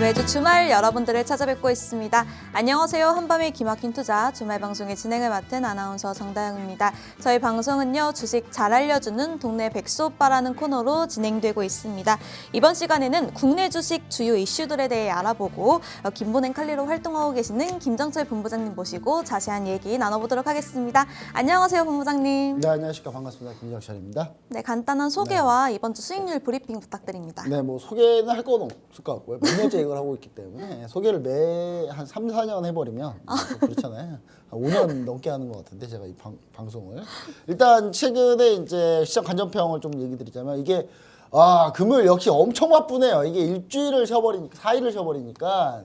매주 주말 여러분들을 찾아뵙고 있습니다. 안녕하세요. 한밤의 기막힌 투자 주말 방송의 진행을 맡은 아나운서 정다영입니다. 저희 방송은요, 주식 잘 알려주는 동네 백수 오빠라는 코너로 진행되고 있습니다. 이번 시간에는 국내 주식 주요 이슈들에 대해 알아보고 김보냉 칼리로 활동하고 계시는 김정철 본부장님 모시고 자세한 얘기 나눠보도록 하겠습니다. 안녕하세요, 본부장님. 네, 안녕하십니까. 반갑습니다. 김정철입니다. 네, 간단한 소개와 이번 주 수익률 브리핑 부탁드립니다. 네, 뭐 소개는 할 건 없을 것 같고요. 몇 년째 이걸 하고 있기 때문에 소개를 매 한 3, 4년 해버리면 그렇잖아요. 한 5년 넘게 하는 것 같은데 제가 이 방송을. 일단 최근에 이제 시장 관전평을 좀 얘기 드리자면 이게 금요일 역시 엄청 바쁘네요. 이게 일주일을 쉬어버리니까 4일을 쉬어버리니까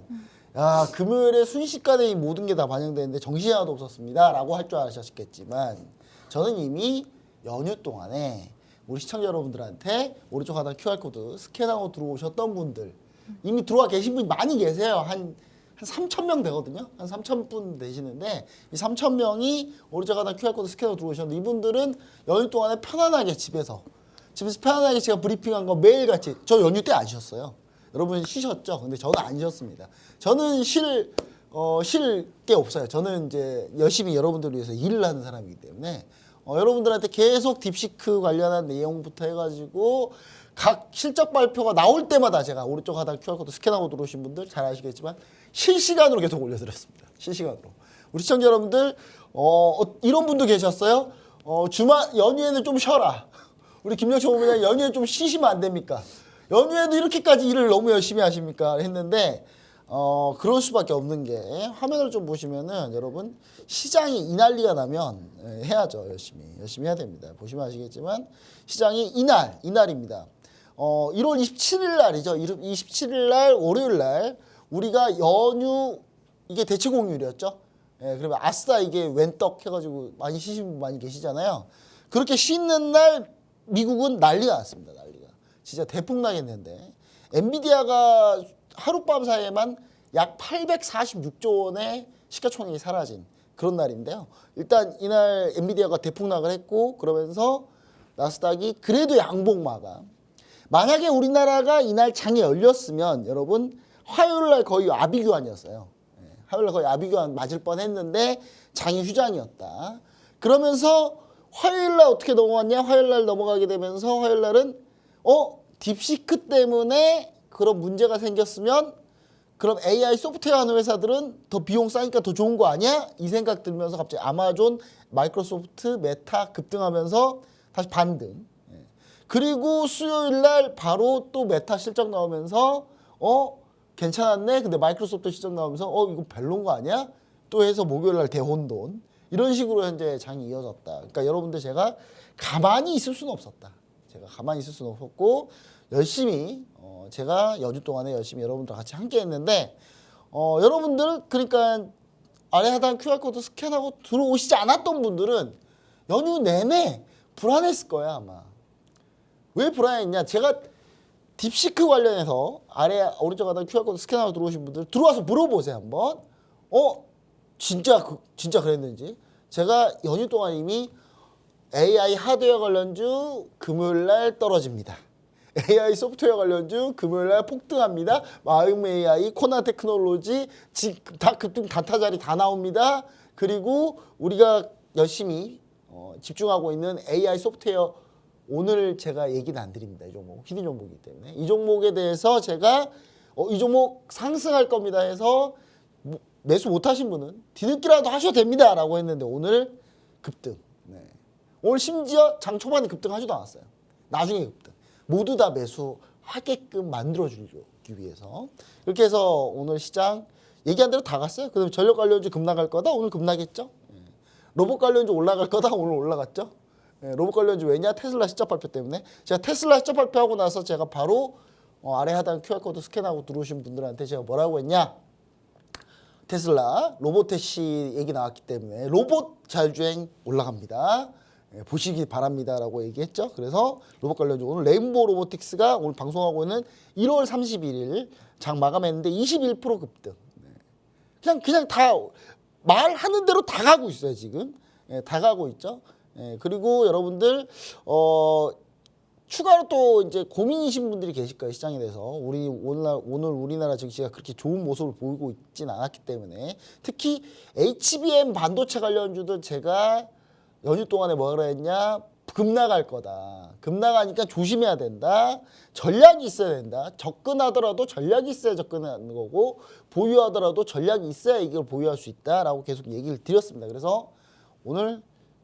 금요일에 순식간에 이 모든 게 다 반영되는데 정신이 하나도 없었습니다 라고 할 줄 아셨겠지만 저는 이미 연휴 동안에 우리 시청자 여러분들한테 오른쪽 하단 QR코드 스캔하고 들어오셨던 분들 이미 들어와 계신 분이 많이 계세요. 한 3,000명 되거든요. 한 3,000분 되시는데 이 3,000명이 오른쪽 하단 QR코드 스캔하고 들어오셨는데 이분들은 연휴 동안에 편안하게 집에서 편안하게 제가 브리핑한 거 매일같이 저 연휴 때 안 쉬었어요. 여러분 쉬셨죠? 근데 저는 안 쉬었습니다. 저는 쉴 게 없어요. 저는 이제 열심히 여러분들을 위해서 일을 하는 사람이기 때문에 여러분들한테 계속 딥시크 관련한 내용부터 해가지고 각 실적 발표가 나올 때마다 제가 오른쪽 하단 QR코드 스캔하고 들어오신 분들 잘 아시겠지만 실시간으로 계속 올려드렸습니다. 실시간으로. 우리 시청자 여러분들 이런 분도 계셨어요. 주말 연휴에는 좀 쉬어라. 우리 김정철 본부장 연휴에 좀 쉬시면 안 됩니까? 연휴에도 이렇게까지 일을 너무 열심히 하십니까? 했는데 그럴 수밖에 없는 게 화면을 좀 보시면은 여러분 시장이 이 난리가 나면 해야죠. 열심히 해야 됩니다. 보시면 아시겠지만 시장이 이날입니다. 1월 27일 날이죠. 27일 날 월요일 날 우리가 연휴 이게 대체 공휴일이었죠. 그러면 아싸 이게 웬떡 해가지고 많이 쉬신 분 많이 계시잖아요. 그렇게 쉬는 날 미국은 난리가 났습니다. 난리가 진짜 대폭 나겠는데 엔비디아가 하룻밤 사이에만 약 846조 원의 시가총액이 사라진 그런 날인데요. 일단 이날 엔비디아가 대폭락을 했고 그러면서 나스닥이 그래도 양봉 마감. 만약에 우리나라가 이날 장이 열렸으면 여러분 화요일 날 거의 아비규환이었어요. 화요일 날 거의 아비규환 맞을 뻔했는데 장이 휴장이었다. 그러면서 화요일 날 어떻게 넘어갔냐? 화요일 날 넘어가게 되면서 화요일 날은 딥시크 때문에 그런 문제가 생겼으면 그럼 AI 소프트웨어 하는 회사들은 더 비용 싸니까 더 좋은 거 아니야? 이 생각 들면서 갑자기 아마존, 마이크로소프트, 메타 급등하면서 다시 반등. 그리고 수요일 날 바로 또 메타 실적 나오면서 괜찮았네. 근데 마이크로소프트 실적 나오면서 이거 별론 거 아니야? 또 해서 목요일 날 대혼돈. 이런 식으로 현재 장이 이어졌다. 그러니까 여러분들 제가 가만히 있을 수는 없었다. 제가 가만히 있을 수는 없었고 열심히 제가 연휴 동안에 열심히 여러분들 같이 함께 했는데 여러분들 그러니까 아래 하단 QR코드 스캔하고 들어오시지 않았던 분들은 연휴 내내 불안했을 거야 아마. 왜 불안했냐? 제가 딥시크 관련해서 아래 오른쪽 하단 QR코드 스캔하고 들어오신 분들 들어와서 물어보세요 한번. 진짜 그랬는지. 제가 연휴 동안 이미 AI 하드웨어 관련주 금요일날 떨어집니다. AI 소프트웨어 관련주 금요일날 폭등합니다. 마음 AI, 코나 테크놀로지 다 급등 단타자리 다 나옵니다. 그리고 우리가 열심히 집중하고 있는 AI 소프트웨어 오늘 제가 얘기는 안 드립니다. 이 종목 히든 종목이기 때문에 이 종목에 대해서 제가 이 종목 상승할 겁니다 해서 매수 못하신 분은 뒤늦게라도 하셔도 됩니다 라고 했는데 오늘 급등. 오늘 심지어 장 초반에 급등하지도 않았어요. 나중에 급등. 모두 다 매수하게끔 만들어주기 위해서. 이렇게 해서 오늘 시장 얘기한 대로 다 갔어요. 그다음에 전력 관련주 급락할 거다. 오늘 급락했죠. 로봇 관련주 올라갈 거다. 오늘 올라갔죠. 로봇 관련주 왜냐? 테슬라 실적 발표 때문에. 제가 테슬라 실적 발표하고 나서 제가 바로 아래 하단 QR코드 스캔하고 들어오신 분들한테 제가 뭐라고 했냐? 테슬라 로보택시 얘기 나왔기 때문에 로봇 자율주행 올라갑니다. 보시기 바랍니다 라고 얘기했죠. 그래서 로봇 관련주 오늘 레인보우 로보틱스가 오늘 방송하고 있는 1월 31일 장 마감했는데 21% 급등. 그냥 다 말하는 대로 다 가고 있어요 지금. 다 가고 있죠. 그리고 여러분들 추가로 또 이제 고민이신 분들이 계실 거예요. 시장에 대해서. 오늘 우리나라 증시가 그렇게 좋은 모습을 보이고 있진 않았기 때문에 특히 HBM 반도체 관련주들 제가 연휴 동안에 뭐라 했냐? 급락할 거다. 급락하니까 조심해야 된다. 전략이 있어야 된다. 접근하더라도 전략이 있어야 접근하는 거고 보유하더라도 전략이 있어야 이걸 보유할 수 있다라고 계속 얘기를 드렸습니다. 그래서 오늘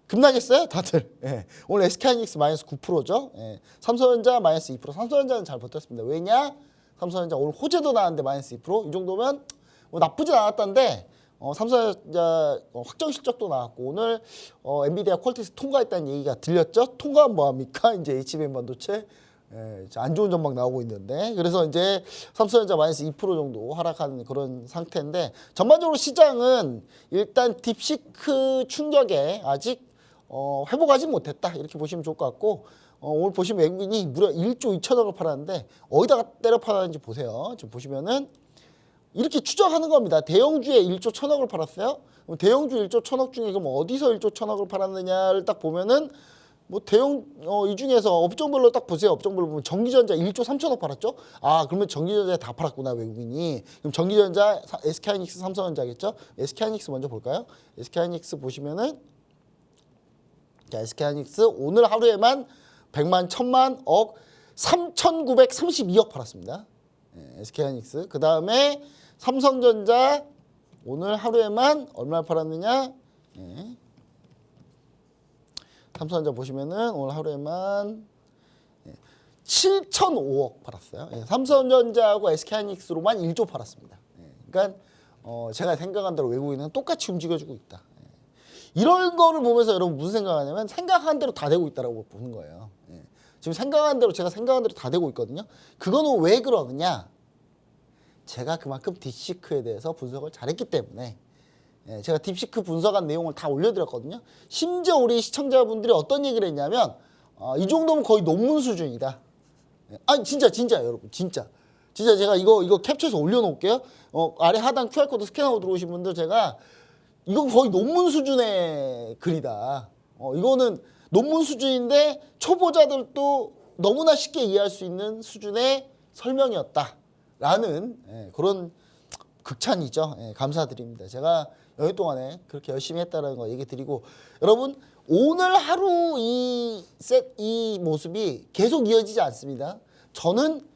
급락했어요, 다들. 예. 오늘 SK하이닉스 마이너스 9%죠. 예. 삼성전자 마이너스 2%. 삼성전자는 잘 버텼습니다. 왜냐? 삼성전자 오늘 호재도 나왔는데 마이너스 2%. 이 정도면 뭐 나쁘진 않았던데 삼성전자 확정 실적도 나왔고 오늘 엔비디아 퀄텍스 통과했다는 얘기가 들렸죠. 통과하면 뭐합니까? 이제 HBM 반도체 안 좋은 전망 나오고 있는데 그래서 이제 삼성전자 마이너스 2% 정도 하락하는 그런 상태인데 전반적으로 시장은 일단 딥시크 충격에 아직 회복하지 못했다 이렇게 보시면 좋을 것 같고 오늘 보시면 외국인이 무려 1조 2천억을 팔았는데 어디다가 때려 팔았는지 보세요. 지금 보시면은 이렇게 추정하는 겁니다. 대형주에 1조 1천억을 팔았어요. 그럼 대형주 1조 1천억 중에 그럼 어디서 1조 1천억을 팔았느냐를 딱 보면은 뭐 대형 이 중에서 업종별로 딱 보세요. 업종별로 보면 전기전자 1조 3천억 팔았죠. 아 그러면 전기전자에 다 팔았구나 외국인이. 그럼 전기전자 SK하이닉스 삼성전자겠죠. SK하이닉스 먼저 볼까요? SK하이닉스 보시면은 자 SK하이닉스 오늘 하루에만 100만 1000만 억 3,932억 팔았습니다. SK하이닉스 그 다음에 삼성전자 오늘 하루에만 얼마 팔았느냐? 삼성전자 보시면은 오늘 하루에만 7,005억 팔았어요. 삼성전자하고 SK하이닉스로만 1조 팔았습니다. 그러니까 제가 생각한 대로 외국인은 똑같이 움직여주고 있다. 이런 거를 보면서 여러분 무슨 생각하냐면 생각한 대로 다 되고 있다라고 보는 거예요. 지금 생각한 대로 제가 생각한 대로 다 되고 있거든요. 그거는 왜 그러느냐? 제가 그만큼 딥시크에 대해서 분석을 잘했기 때문에 제가 딥시크 분석한 내용을 다 올려드렸거든요. 심지어 우리 시청자분들이 어떤 얘기를 했냐면 이 정도면 거의 논문 수준이다. 아니 진짜 여러분 진짜 제가 이거 캡처해서 올려놓을게요. 아래 하단 QR코드 스캔하고 들어오신 분들 제가 이건 거의 논문 수준의 글이다. 이거는 논문 수준인데 초보자들도 너무나 쉽게 이해할 수 있는 수준의 설명이었다라는 그런 극찬이죠. 감사드립니다. 제가 연휴 동안에 그렇게 열심히 했다는 거 얘기 드리고 여러분 오늘 하루 이 모습이 계속 이어지지 않습니다. 저는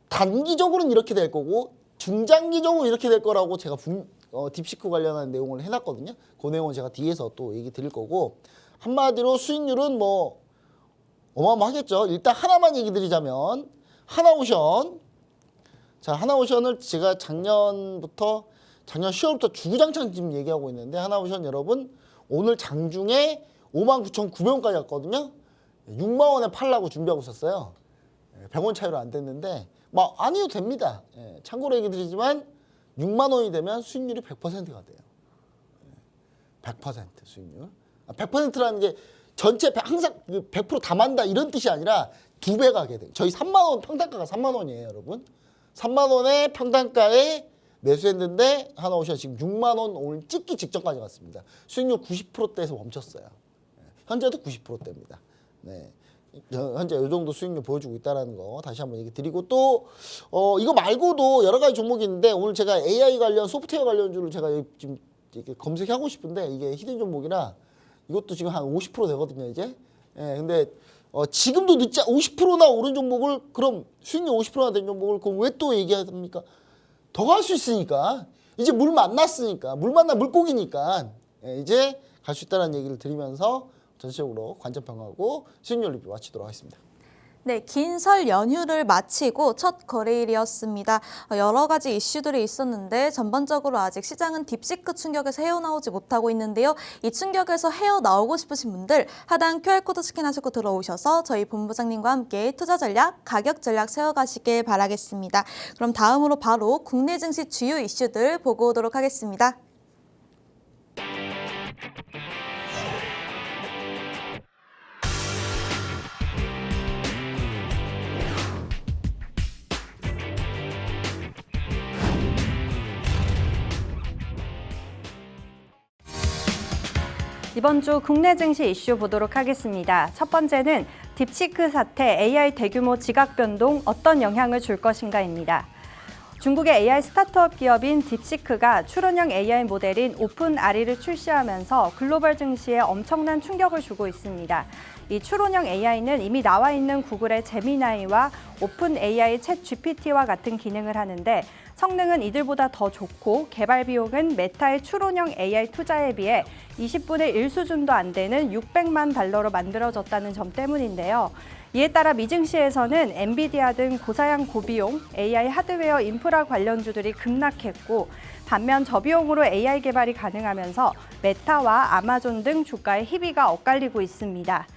단기적으로는 이렇게 될 거고 중장기적으로 이렇게 될 거라고 제가 딥시크 관련한 내용을 해놨거든요. 그 내용은 제가 뒤에서 또 얘기 드릴 거고 한마디로 수익률은 뭐 어마어마하겠죠. 일단 하나만 얘기 드리자면 하나오션. 자, 하나오션을 제가 작년 10월부터 주구장창 지금 얘기하고 있는데 하나오션 여러분 오늘 장중에 59,900원까지 갔거든요. 6만 원에 팔라고 준비하고 있었어요. 100원 차이로 안 됐는데 뭐 안 해도 됩니다. 참고로 얘기 드리지만 6만 원이 되면 수익률이 100%가 돼요. 100% 수익률. 100%라는 게 전체 항상 100% 담한다 이런 뜻이 아니라 2배 가게 돼요. 저희 3만 원 평단가가 3만 원이에요, 여러분. 3만 원의 평단가에 매수했는데 하나오션 지금 6만 원 오늘 찍기 직전까지 갔습니다. 수익률 90%대에서 멈췄어요. 현재도 90%대입니다. 네. 현재 이 정도 수익률 보여주고 있다는 거 다시 한번 얘기 드리고 또 이거 말고도 여러 가지 종목이 있는데 오늘 제가 AI 관련 소프트웨어 관련주를 제가 지금 이렇게 검색하고 싶은데 이게 히든 종목이라 이것도 지금 한 50% 되거든요 이제. 근데 지금도 늦지 50%나 오른 종목을 그럼 수익률 50%나 된 종목을 그럼 왜 또 얘기합니까? 더 갈 수 있으니까 이제 물 만났으니까 물 만나 물고기니까 이제 갈 수 있다는 얘기를 드리면서 전체적으로 관점평하고 수익률 리뷰 마치도록 하겠습니다. 네, 긴 설 연휴를 마치고 첫 거래일이었습니다. 여러 가지 이슈들이 있었는데 전반적으로 아직 시장은 딥시크 충격에서 헤어나오지 못하고 있는데요. 이 충격에서 헤어나오고 싶으신 분들 하단 QR코드 스캔하시고 들어오셔서 저희 본부장님과 함께 투자 전략, 가격 전략 세워가시길 바라겠습니다. 그럼 다음으로 바로 국내 증시 주요 이슈들 보고 오도록 하겠습니다. 이번 주 국내 증시 이슈 보도록 하겠습니다. 첫 번째는 딥시크 사태, AI 대규모 지각 변동 어떤 영향을 줄 것인가입니다. 중국의 AI 스타트업 기업인 딥시크가 추론형 AI 모델인 오픈AI를 출시하면서 글로벌 증시에 엄청난 충격을 주고 있습니다. 이 추론형 AI는 이미 나와 있는 구글의 제미나이와 오픈AI 챗 GPT와 같은 기능을 하는데 성능은 이들보다 더 좋고 개발 비용은 메타의 추론형 AI 투자에 비해 20분의 1 수준도 안 되는 600만 달러로 만들어졌다는 점 때문인데요. 이에 따라 미증시에서는 엔비디아 등 고사양 고비용 AI 하드웨어 인프라 관련주들이 급락했고 반면 저비용으로 AI 개발이 가능하면서 메타와 아마존 등 주가의 희비가 엇갈리고 있습니다.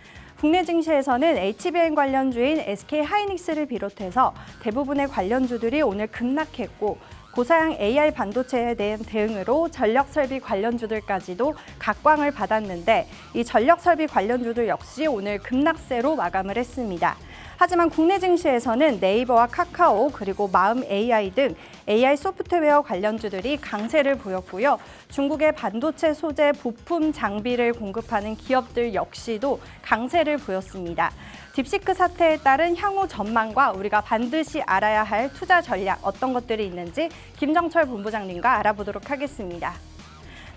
국내 증시에서는 HBM 관련주인 SK하이닉스를 비롯해서 대부분의 관련주들이 오늘 급락했고 고사양 AI 반도체에 대한 대응으로 전력설비 관련주들까지도 각광을 받았는데 이 전력설비 관련주들 역시 오늘 급락세로 마감을 했습니다. 하지만 국내 증시에서는 네이버와 카카오 그리고 마음 AI 등 AI 소프트웨어 관련주들이 강세를 보였고요. 중국의 반도체 소재 부품 장비를 공급하는 기업들 역시도 강세를 보였습니다. 딥시크 사태에 따른 향후 전망과 우리가 반드시 알아야 할 투자 전략 어떤 것들이 있는지 김정철 본부장님과 알아보도록 하겠습니다.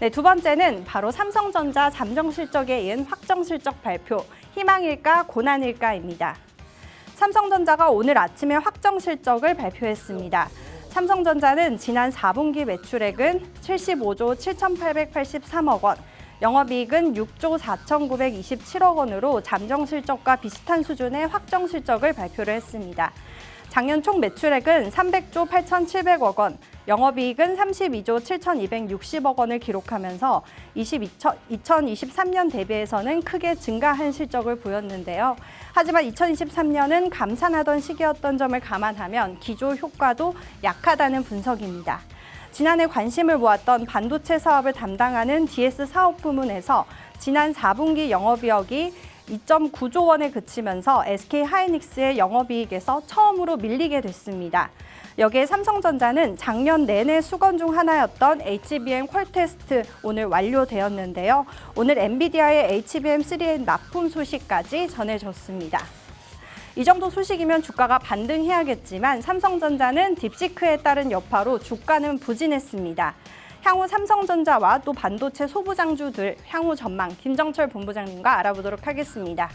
네, 두 번째는 바로 삼성전자 잠정 실적에 이은 확정 실적 발표, 희망일까 고난일까입니다. 삼성전자가 오늘 아침에 확정 실적을 발표했습니다. 삼성전자는 지난 4분기 매출액은 75조 7,883억 원, 영업이익은 6조 4,927억 원으로 잠정 실적과 비슷한 수준의 확정 실적을 발표를 했습니다. 작년 총 매출액은 300조 8,700억 원, 영업이익은 32조 7,260억 원을 기록하면서 2023년 대비해서는 크게 증가한 실적을 보였는데요. 하지만 2023년은 감산하던 시기였던 점을 감안하면 기조 효과도 약하다는 분석입니다. 지난해 관심을 모았던 반도체 사업을 담당하는 DS 사업 부문에서 지난 4분기 영업이익이 2.9조 원에 그치면서 SK하이닉스의 영업이익에서 처음으로 밀리게 됐습니다. 여기에 삼성전자는 작년 내내 수건 중 하나였던 HBM 퀄테스트 오늘 완료되었는데요. 오늘 엔비디아의 HBM3의 납품 소식까지 전해졌습니다. 이 정도 소식이면 주가가 반등해야겠지만 삼성전자는 딥시크에 따른 여파로 주가는 부진했습니다. 향후 삼성전자와 또 반도체 소부장주들 향후 전망 김정철 본부장님과 알아보도록 하겠습니다.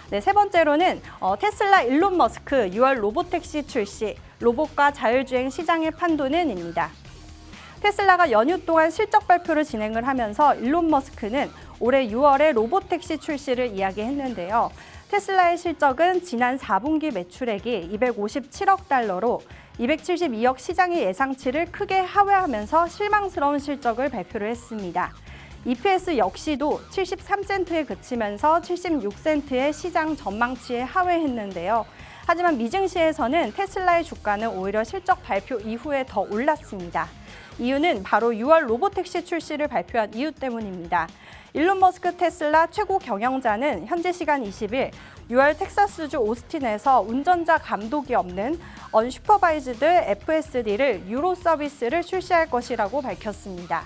네, 세 번째로는 테슬라 일론 머스크 6월 로보택시 출시, 로봇과 자율주행 시장의 판도는입니다. 테슬라가 연휴 동안 실적 발표를 진행을 하면서 일론 머스크는 올해 6월에 로보택시 출시를 이야기했는데요. 테슬라의 실적은 지난 4분기 매출액이 257억 달러로 272억 시장의 예상치를 크게 하회하면서 실망스러운 실적을 발표를 했습니다. EPS 역시도 73센트에 그치면서 76센트의 시장 전망치에 하회했는데요. 하지만 미증시에서는 테슬라의 주가는 오히려 실적 발표 이후에 더 올랐습니다. 이유는 바로 6월 로보택시 출시를 발표한 이유 때문입니다. 일론 머스크 테슬라 최고 경영자는 현지 시간 20일 6월 텍사스주 오스틴에서 운전자 감독이 없는 언슈퍼바이즈드 FSD를 유로 서비스를 출시할 것이라고 밝혔습니다.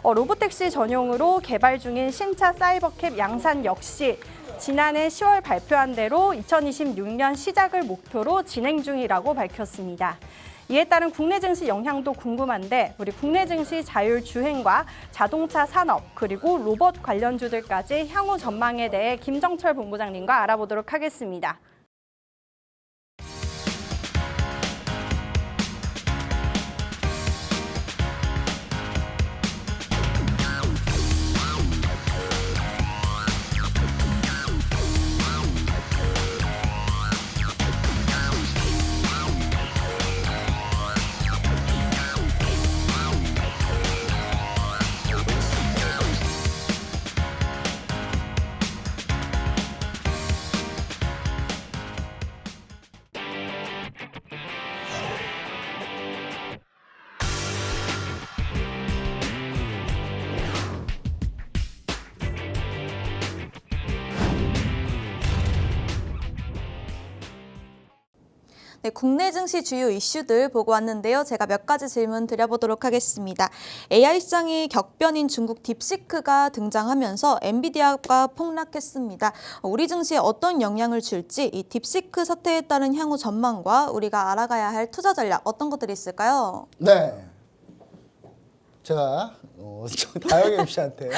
로보택시 전용으로 개발 중인 신차 사이버캡 양산 역시 지난해 10월 발표한 대로 2026년 시작을 목표로 진행 중이라고 밝혔습니다. 이에 따른 국내 증시 영향도 궁금한데 우리 국내 증시 자율주행과 자동차 산업 그리고 로봇 관련주들까지 향후 전망에 대해 김정철 본부장님과 알아보도록 하겠습니다. 네, 국내 증시 주요 이슈들 보고 왔는데요. 제가 몇 가지 질문 드려보도록 하겠습니다. AI 시장이 격변인 중국 딥시크가 등장하면서 엔비디아가 폭락했습니다. 우리 증시에 어떤 영향을 줄지 이 딥시크 사태에 따른 향후 전망과 우리가 알아가야 할 투자 전략 어떤 것들이 있을까요? 네. 제가 다영 MC한테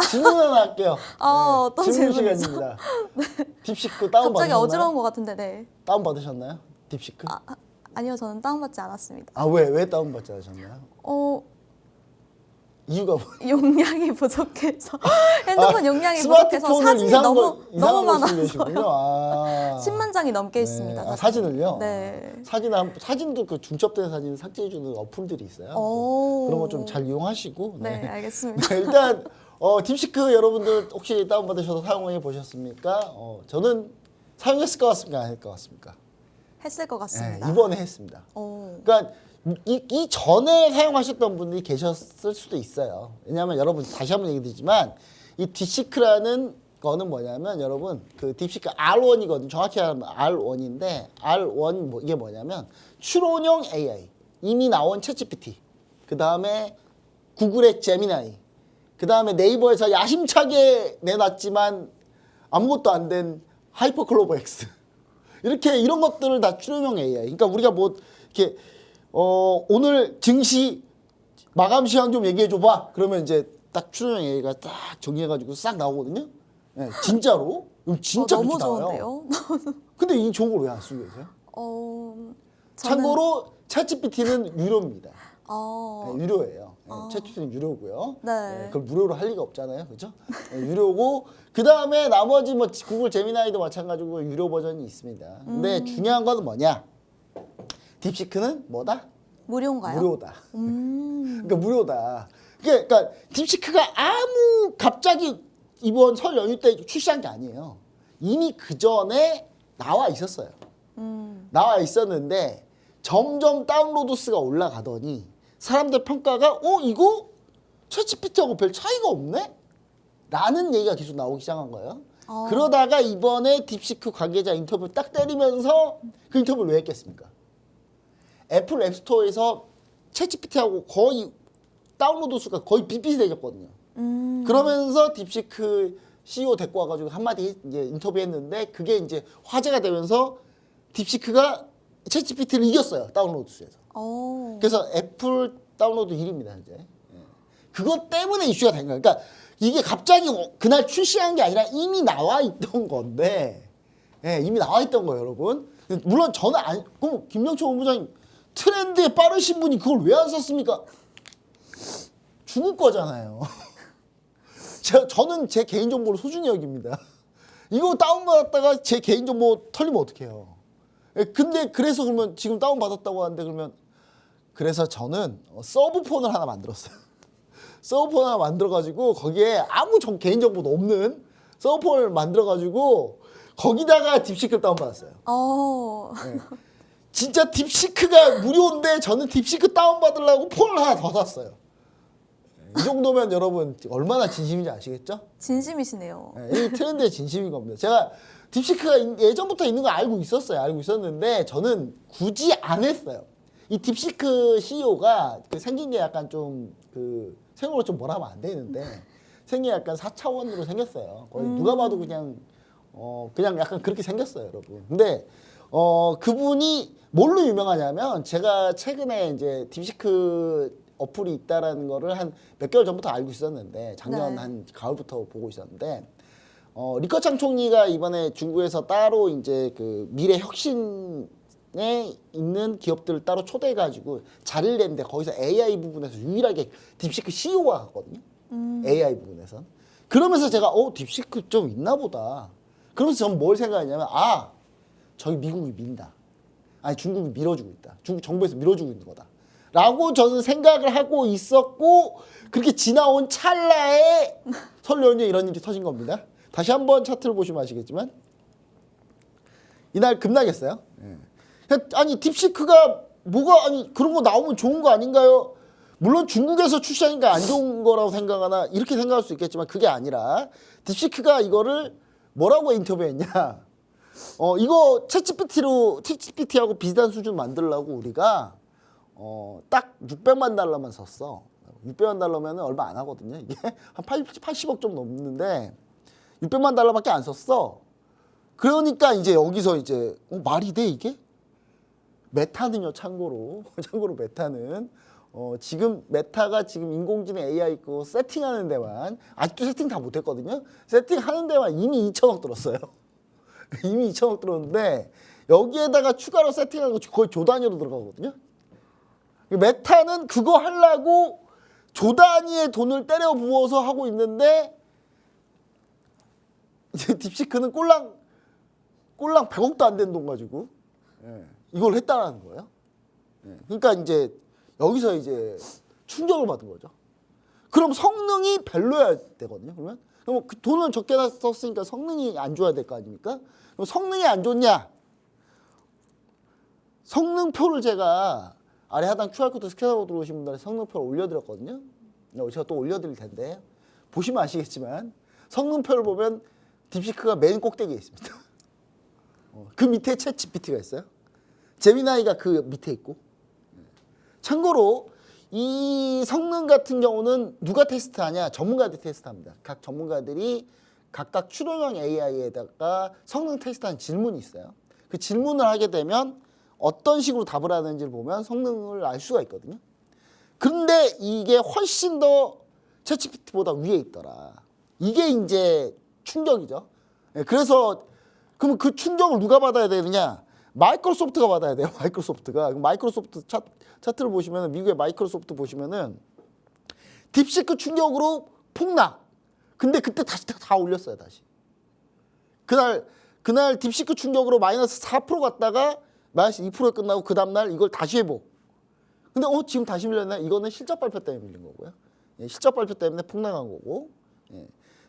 질문 하나 할게요. 어떤 질문 질문이죠? 시간입니다. 딥시크 다운 갑자기 받으셨나요? 어지러운 것 같은데, 네. 다운 받으셨나요? 딥시크? 아니요, 저는 다운받지 않았습니다. 왜 다운 받지 않으셨나요? 이유가 뭐? 용량이 부족해서 핸드폰 용량이 부족해서 스마트폰을 사진이 이상한 너무 걸 많아서요. 쓰고 계시군요. 10만 장이 넘게 네. 있습니다. 사진을요? 네. 사진도 그 중첩된 사진 삭제해주는 어플들이 있어요. 오. 그런 거 좀 잘 이용하시고. 네, 알겠습니다. 네, 일단 딥시크 여러분들 혹시 다운받으셔서 사용해 보셨습니까? 저는 사용했을 것 같습니까? 안 했을 것 같습니까? 했을 것 네, 같습니다. 이번에 했습니다. 오. 그러니까 이 전에 사용하셨던 분들이 계셨을 수도 있어요. 왜냐하면 여러분 다시 한번 얘기 드리지만 이 딥시크라는 거는 뭐냐면 여러분 그 딥시크 R1이거든요. 정확히 하면 R1인데 R1 이게 뭐냐면 추론형 AI 이미 나온 챗GPT 그 다음에 구글의 제미나이 그 다음에 네이버에서 야심차게 내놨지만 아무것도 안 된 하이퍼클로버 X 이렇게 이런 것들을 다 추론형 AI. 그러니까 우리가 뭐 이렇게 오늘 증시 마감 시황 좀 얘기해 줘봐. 그러면 이제 딱 추론형 AI가 딱 정리해가지고 싹 나오거든요. 네, 진짜로. 진짜 너무 그렇게 나와요. 좋은데요? 근데 이 좋은 걸 왜 안 쓰고 계세요? 저는- 참고로 챗GPT는 유료입니다. 어, 네, 유료예요. 네, 챗GPT는 유료고요. 네. 그걸 무료로 할 리가 없잖아요, 그렇죠? 유료고 그 다음에 나머지 뭐 구글 제미나이도 마찬가지고 유료 버전이 있습니다. 근데 중요한 건 뭐냐? 딥시크는 뭐다? 무료인가요? 무료다. 그러니까 무료다. 그러니까 딥시크가 아무 갑자기 이번 설 연휴 때 출시한 게 아니에요. 이미 그 전에 나와 있었어요. 나와 있었는데 점점 다운로드 수가 올라가더니 사람들 평가가 이거 챗GPT하고 별 차이가 없네? 라는 얘기가 계속 나오기 시작한 거예요. 그러다가 이번에 딥시크 관계자 인터뷰 딱 때리면서 그 인터뷰를 왜 했겠습니까? 애플 앱스토어에서 챗GPT하고 거의 다운로드 수가 거의 비슷해졌거든요. 그러면서 딥시크 CEO 데리고 와가지고 한마디 이제 인터뷰했는데 그게 이제 화제가 되면서 딥시크가 챗GPT를 이겼어요. 다운로드 수에서. 오. 그래서 애플 다운로드 1위입니다. 현재. 그것 때문에 이슈가 된 거예요. 그러니까 이게 갑자기 그날 출시한 게 아니라 이미 나와 있던 건데 이미 나와 있던 거예요, 여러분. 물론 저는 그럼 김영철 본부장님 트렌드에 빠르신 분이 그걸 왜 안 썼습니까? 중국 거잖아요. 저는 제 개인정보를 소중히 여깁니다. 이거 다운받았다가 제 개인정보 털리면 어떡해요. 근데 그래서 그러면 지금 다운받았다고 하는데 그러면 그래서 저는 서브폰을 하나 만들었어요. 서브폰 하나 만들어가지고 거기에 아무 개인정보도 없는 서브폰을 만들어가지고 거기다가 딥시크를 다운받았어요. 네. 진짜 딥시크가 무료인데 저는 딥시크 다운받으려고 폰을 하나 더 샀어요. 이 정도면 여러분 얼마나 진심인지 아시겠죠? 진심이시네요. 이 트렌드의 진심인 겁니다. 제가 딥시크가 예전부터 있는 거 알고 있었어요. 알고 있었는데 저는 굳이 안 했어요. 이 딥시크 CEO가 생긴 게 약간 좀 생으로 좀 뭐라 하면 안 되는데 생긴 게 약간 4차원으로 생겼어요. 거의 누가 봐도 그냥 약간 그렇게 생겼어요, 여러분. 근데 그분이 뭘로 유명하냐면 제가 최근에 이제 딥시크 어플이 있다라는 거를 한 몇 개월 전부터 알고 있었는데 작년 네. 한 가을부터 보고 있었는데 리커창 총리가 이번에 중국에서 따로 이제 그 미래 혁신에 있는 기업들을 따로 초대해가지고 자리를 냈는데 거기서 AI 부분에서 유일하게 딥시크 CEO가 갔거든요. AI 부분에서. 그러면서 제가 딥시크 좀 있나 보다. 그러면서 저는 뭘 생각했냐면 저기 미국이 민다. 아니 중국이 밀어주고 있다. 중국 정부에서 밀어주고 있는 거다. 라고 저는 생각을 하고 있었고 그렇게 지나온 찰나에 설 연휴에 이런 일이 터진 겁니다. 다시 한번 차트를 보시면 아시겠지만 이날 급락했어요. 아니 딥시크가 그런 거 나오면 좋은 거 아닌가요? 물론 중국에서 출시하니까 안 좋은 거라고 생각하나 이렇게 생각할 수 있겠지만 그게 아니라 딥시크가 이거를 뭐라고 인터뷰했냐? 이거 챗GPT하고 비슷한 수준 만들려고 우리가 딱 600만 달러만 썼어. 600만 달러면 얼마 안 하거든요. 이게 한 80억 좀 넘는데 600만 달러밖에 안 썼어. 그러니까 이제 여기서 이제 말이 돼 이게? 메타는요, 참고로 메타는 지금 메타가 지금 인공지능 AI 거 세팅하는 데만 아직도 세팅 다 못했거든요. 세팅하는 데만 이미 2천억 들었어요. 이미 2천억 들었는데 여기에다가 추가로 세팅하는 거 거의 조 단위로 들어가거든요. 메타는 그거 하려고 조 단위의 돈을 때려 부어서 하고 있는데 이제 딥시크는 꼴랑 100억도 안 된 돈 가지고 이걸 했다라는 거예요. 그러니까 이제 여기서 이제 충격을 받은 거죠. 그럼 성능이 별로여야 되거든요. 그러면 그 돈을 적게 썼으니까 성능이 안 좋아야 될 거 아닙니까? 그럼 성능이 안 좋냐? 성능표를 제가 아래 하단 QR코드 스캔하고 들어오신 분들의 성능표를 올려드렸거든요. 제가 또 올려드릴 텐데 보시면 아시겠지만 성능표를 보면 딥시크가 맨 꼭대기에 있습니다. 그 밑에 챗 GPT가 있어요. 제미나이가 그 밑에 있고. 참고로 이 성능 같은 경우는 누가 테스트하냐? 전문가들이 테스트합니다. 각 전문가들이 각각 추론형 AI에다가 성능 테스트하는 질문이 있어요. 그 질문을 하게 되면 어떤 식으로 답을 하는지를 보면 성능을 알 수가 있거든요. 근데 이게 훨씬 더 챗GPT보다 위에 있더라. 이게 이제 충격이죠. 그래서 그럼 그 충격을 누가 받아야 되느냐? 마이크로소프트가 받아야 돼요. 마이크로소프트가. 마이크로소프트 차트를 보시면 미국의 마이크로소프트 보시면은 딥시크 충격으로 폭락. 근데 그때 다시 다 올렸어요. 다시. 그날 딥시크 충격으로 마이너스 4% 갔다가 마이너스 2%에 끝나고 그 다음날 이걸 다시 회복. 근데 지금 다시 밀렸나? 이거는 실적 발표 때문에 밀린 거고요. 실적 발표 때문에 폭락한 거고.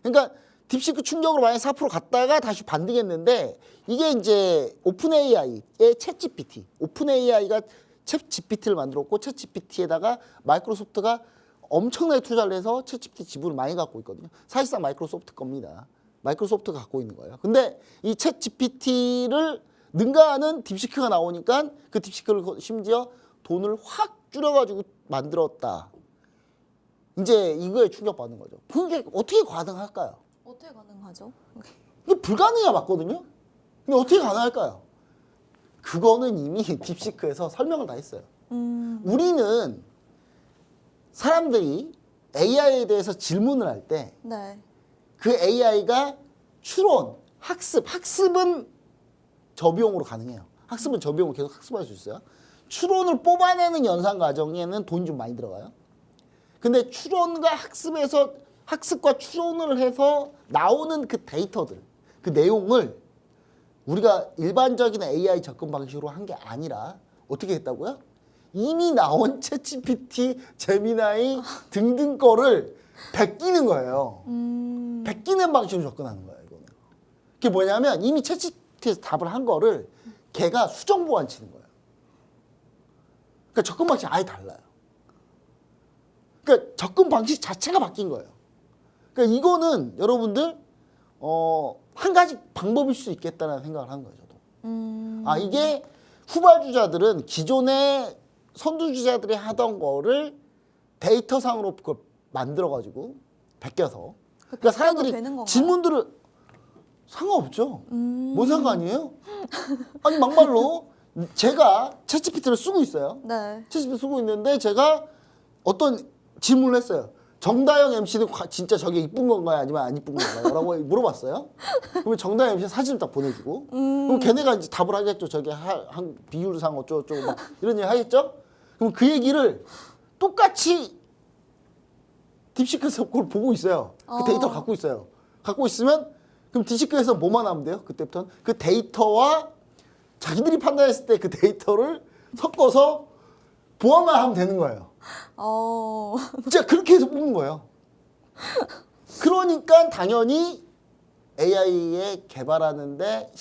그러니까 딥시크 충격으로 마이너스 4% 갔다가 다시 반등했는데 이게 이제 오픈 AI의 챗 GPT. 오픈 AI가 챗 GPT를 만들었고 챗 GPT에다가 마이크로소프트가 엄청나게 투자를 해서 챗 GPT 지분을 많이 갖고 있거든요. 사실상 마이크로소프트 겁니다. 마이크로소프트가 갖고 있는 거예요. 근데 이 챗 GPT를 능가하는 딥시크가 나오니까 그 딥시크를 심지어 돈을 확 줄여가지고 만들었다. 이제 이거에 충격받는 거죠. 그게 어떻게 가능할까요? 어떻게 가능하죠? 이게 불가능이야 맞거든요. 근데 어떻게 가능할까요? 그거는 이미 딥시크에서 설명을 다 했어요. 우리는 사람들이 AI에 대해서 질문을 할 때 그 네. AI가 추론, 학습은 저비용으로 가능해요. 학습은 저비용으로 계속 학습할 수 있어요. 추론을 뽑아내는 연산 과정에는 돈이 좀 많이 들어가요. 근데 추론과 학습과 추론을 해서 나오는 그 데이터들, 그 내용을 우리가 일반적인 AI 접근 방식으로 한 게 아니라 어떻게 했다고요? 이미 나온 챗GPT, 제미나이 등등 거를 베끼는 거예요. 베끼는 방식으로 접근하는 거예요. 이거는. 그게 뭐냐면 이미 챗GPT에서 답을 한 거를 걔가 수정 보완치는 거예요. 그러니까 접근 방식이 아예 달라요. 그러니까 접근 방식 자체가 바뀐 거예요. 그러니까 이거는 여러분들 한 가지 방법일 수 있겠다는 생각을 하는 거예요. 저도. 이게 후발주자들은 기존의 선두주자들이 하던 거를 데이터상으로 그걸 만들어가지고 베껴서 그러니까 사람들이 질문들을 상관없죠. 뭔 상관이에요? 아니 막말로 제가 챗GPT를 쓰고 있어요. 네. 챗GPT 쓰고 있는데 제가 어떤 질문을 했어요. 정다영 MC는 진짜 저게 이쁜 건가요? 아니면 안 이쁜 건가요? 라고 물어봤어요. 그러면 정다영 MC 사진을 딱 보내주고 그럼 걔네가 이제 답을 하겠죠. 저게 한 비율상 어쩌고저쩌고 막 이런 얘기 하겠죠? 그럼 그 얘기를 똑같이 딥시크에서 그걸 보고 있어요. 그 데이터를 갖고 있어요. 갖고 있으면 그럼 딥시크에서 뭐만 하면 돼요? 그때부터는 그 데이터와 자기들이 판단했을 때 그 데이터를 섞어서 보완만 하면 되는 거예요. 진짜 그렇게 해서 뽑는 거예요. 그러니까 당연히 AI에 개발하는데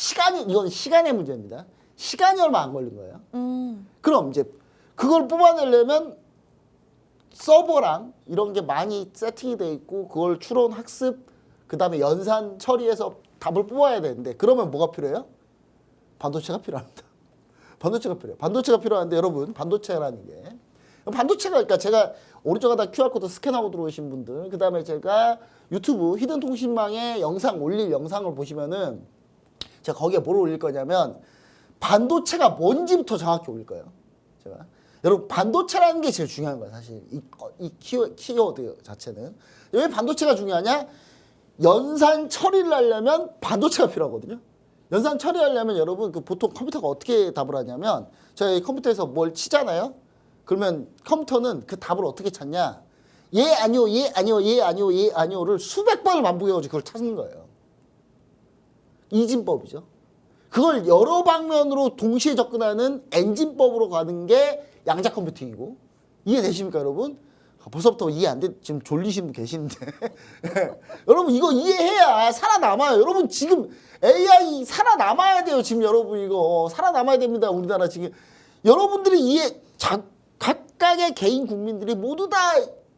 이건 시간의 문제입니다. 시간이 얼마 안 걸린 거예요. 그럼 이제 그걸 뽑아내려면 서버랑 이런 게 많이 세팅이 돼 있고 그걸 추론, 학습, 그 다음에 연산 처리해서 답을 뽑아야 되는데 그러면 뭐가 필요해요? 반도체가 필요합니다. 반도체가 필요해요. 반도체가 필요한데 여러분 반도체라는 게 반도체가 그러니까 제가 오른쪽에다 QR코드 스캔하고 들어오신 분들 그다음에 제가 유튜브 히든통신망에 영상 올릴 영상을 보시면은 제가 거기에 뭘 올릴 거냐면 반도체가 뭔지부터 정확히 올릴 거예요. 제가 여러분 반도체라는 게 제일 중요한 거예요. 사실 이 키워드 자체는 왜 반도체가 중요하냐? 연산 처리를 하려면 반도체가 필요하거든요. 연산 처리하려면 여러분 그 보통 컴퓨터가 어떻게 답을 하냐면 저희 컴퓨터에서 뭘 치잖아요. 그러면 컴퓨터는 그 답을 어떻게 찾냐? 예 아니요 예 아니요 예 아니요 예 아니요를 수백 번을 반복해가지고 그걸 찾는 거예요. 이진법이죠. 그걸 여러 방면으로 동시에 접근하는 엔진법으로 가는 게 양자 컴퓨팅이고 이해되십니까 여러분? 벌써부터 이해 안 돼. 지금 졸리신 분 계시는데 여러분 이거 이해해야 살아남아요. 여러분 지금 AI 살아남아야 돼요. 지금 여러분 이거 살아남아야 됩니다. 우리나라 지금 여러분들이 각각의 개인 국민들이 모두 다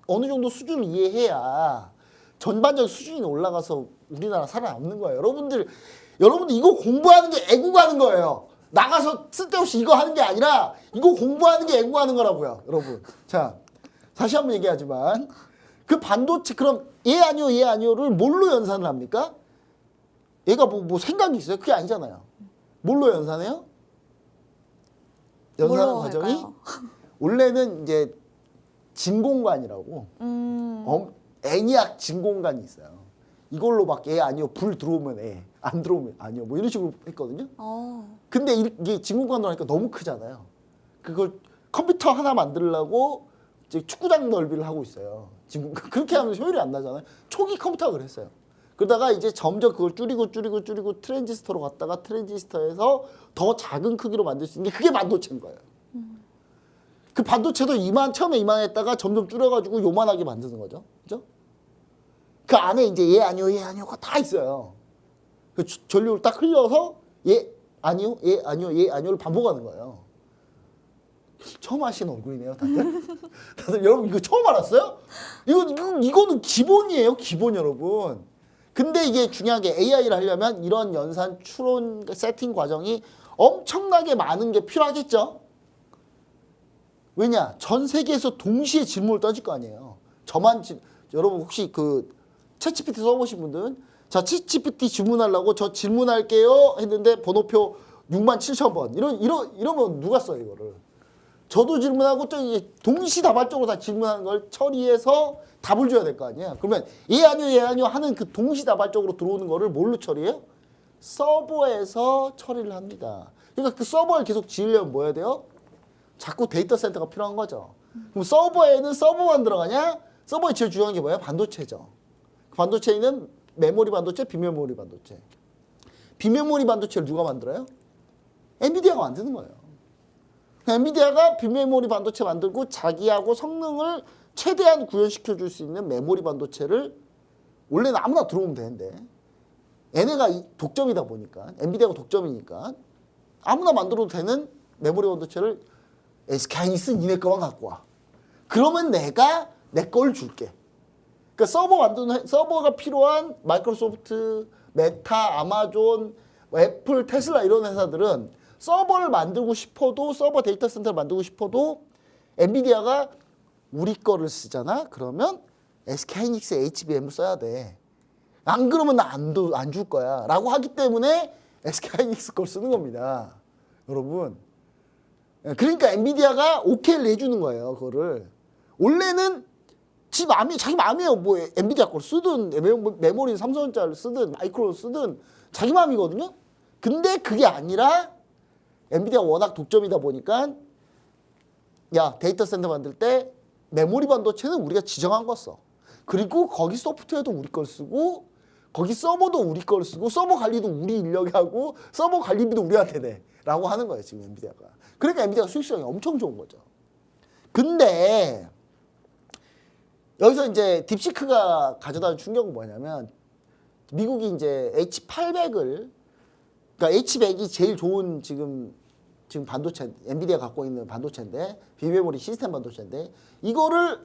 어느 정도 수준을 이해해야 전반적 수준이 올라가서 우리나라 살아남는 거예요. 여러분들 이거 공부하는 게 애국하는 거예요. 나가서 쓸데없이 이거 하는 게 아니라 이거 공부하는 게 애국하는 거라고요. 여러분. 자, 다시 한번 얘기하지만 그 반도체 그럼 예 아니요 예 아니요를 뭘로 연산을 합니까? 얘가 뭐 생각이 있어요? 그게 아니잖아요. 뭘로 연산해요? 연산하는 과정이 할까요? 원래는 이제 진공관이라고 애니악 진공관이 있어요. 이걸로 막 예 아니요 불 들어오면 예 안 들어오면 아니요 뭐 이런 식으로 했거든요. 근데 이게 진공관으로 하니까 너무 크잖아요. 그걸 컴퓨터 하나 만들려고 이제 축구장 넓이를 하고 있어요. 지금 그렇게 하면 효율이 안 나잖아요. 초기 컴퓨터가 그랬어요. 그러다가 이제 점점 그걸 줄이고 트랜지스터로 갔다가 트랜지스터에서 더 작은 크기로 만들 수 있는 게 그게 반도체인 거예요. 그 반도체도 처음에 이만했다가 점점 줄여가지고 요만하게 만드는 거죠. 그죠? 그 안에 이제 예 아니요 예 아니요가 다 있어요. 그 전류를 딱 흘려서 예 아니요 예 아니요 예 아니요를 반복하는 거예요. 처음 하시는 얼굴이네요, 다들 여러분 이거 처음 알았어요? 이거는 기본이에요, 기본 여러분. 근데 이게 중요한 게 AI를 하려면 이런 연산 추론 세팅 과정이 엄청나게 많은 게 필요하겠죠? 왜냐? 전 세계에서 동시에 질문을 던질 거 아니에요. 여러분 혹시 그 챗GPT 써보신 분들은 자, 챗GPT 주문하려고 저 질문할게요 했는데 번호표 67,000번 이러면 누가 써요 이거를? 저도 질문하고 또 동시다발적으로 다 질문하는 걸 처리해서 답을 줘야 될 거 아니에요. 그러면 예 아니요 하는 그 동시다발적으로 들어오는 거를 뭘로 처리해요? 서버에서 처리를 합니다. 그러니까 그 서버를 계속 지으려면 뭐 해야 돼요? 자꾸 데이터 센터가 필요한 거죠. 그럼 서버에는 서버만 들어가냐? 서버에 제일 중요한 게 뭐예요? 반도체죠. 반도체는 메모리 반도체, 비메모리 반도체. 비메모리 반도체를 누가 만들어요? 엔비디아가 만드는 거예요. 엔비디아가 비메모리 반도체 만들고 자기하고 성능을 최대한 구현시켜 줄 수 있는 메모리 반도체를 원래는 아무나 들어오면 되는데 얘네가 독점이다 보니까 엔비디아가 독점이니까 아무나 만들어도 되는 메모리 반도체를 SK하이닉스 니네 거만 갖고 와. 그러면 내가 내 걸 줄게. 그러니까 서버가 필요한 마이크로소프트, 메타, 아마존, 애플, 테슬라 이런 회사들은 서버를 만들고 싶어도 서버 데이터 센터를 만들고 싶어도 엔비디아가 우리 거를 쓰잖아. 그러면 SK하이닉스 HBM을 써야 돼. 안 그러면 나 안 줄 거야. 라고 하기 때문에 SK하이닉스 걸 쓰는 겁니다. 여러분. 그러니까 엔비디아가 오케이를 해주는 거예요. 그거를. 원래는 자기 마음이에요. 뭐 엔비디아 걸 쓰든 메모리는 삼성전자를 쓰든 마이크로를 쓰든 자기 마음이거든요. 근데 그게 아니라 엔비디아가 워낙 독점이다 보니까 야 데이터 센터 만들 때 메모리 반도체는 우리가 지정한 거 써. 그리고 거기 소프트웨어도 우리 걸 쓰고 거기 서버도 우리 걸 쓰고 서버 관리도 우리 인력이 하고 서버 관리비도 우리한테 내. 라고 하는 거예요. 지금 엔비디아가. 그러니까 엔비디아가 수익성이 엄청 좋은 거죠. 근데 여기서 이제 딥시크가 가져다 준 충격은 뭐냐면 미국이 이제 H800을 그러니까 H100이 제일 좋은 지금 반도체 엔비디아 갖고 있는 반도체인데 비메모리 시스템 반도체인데 이거를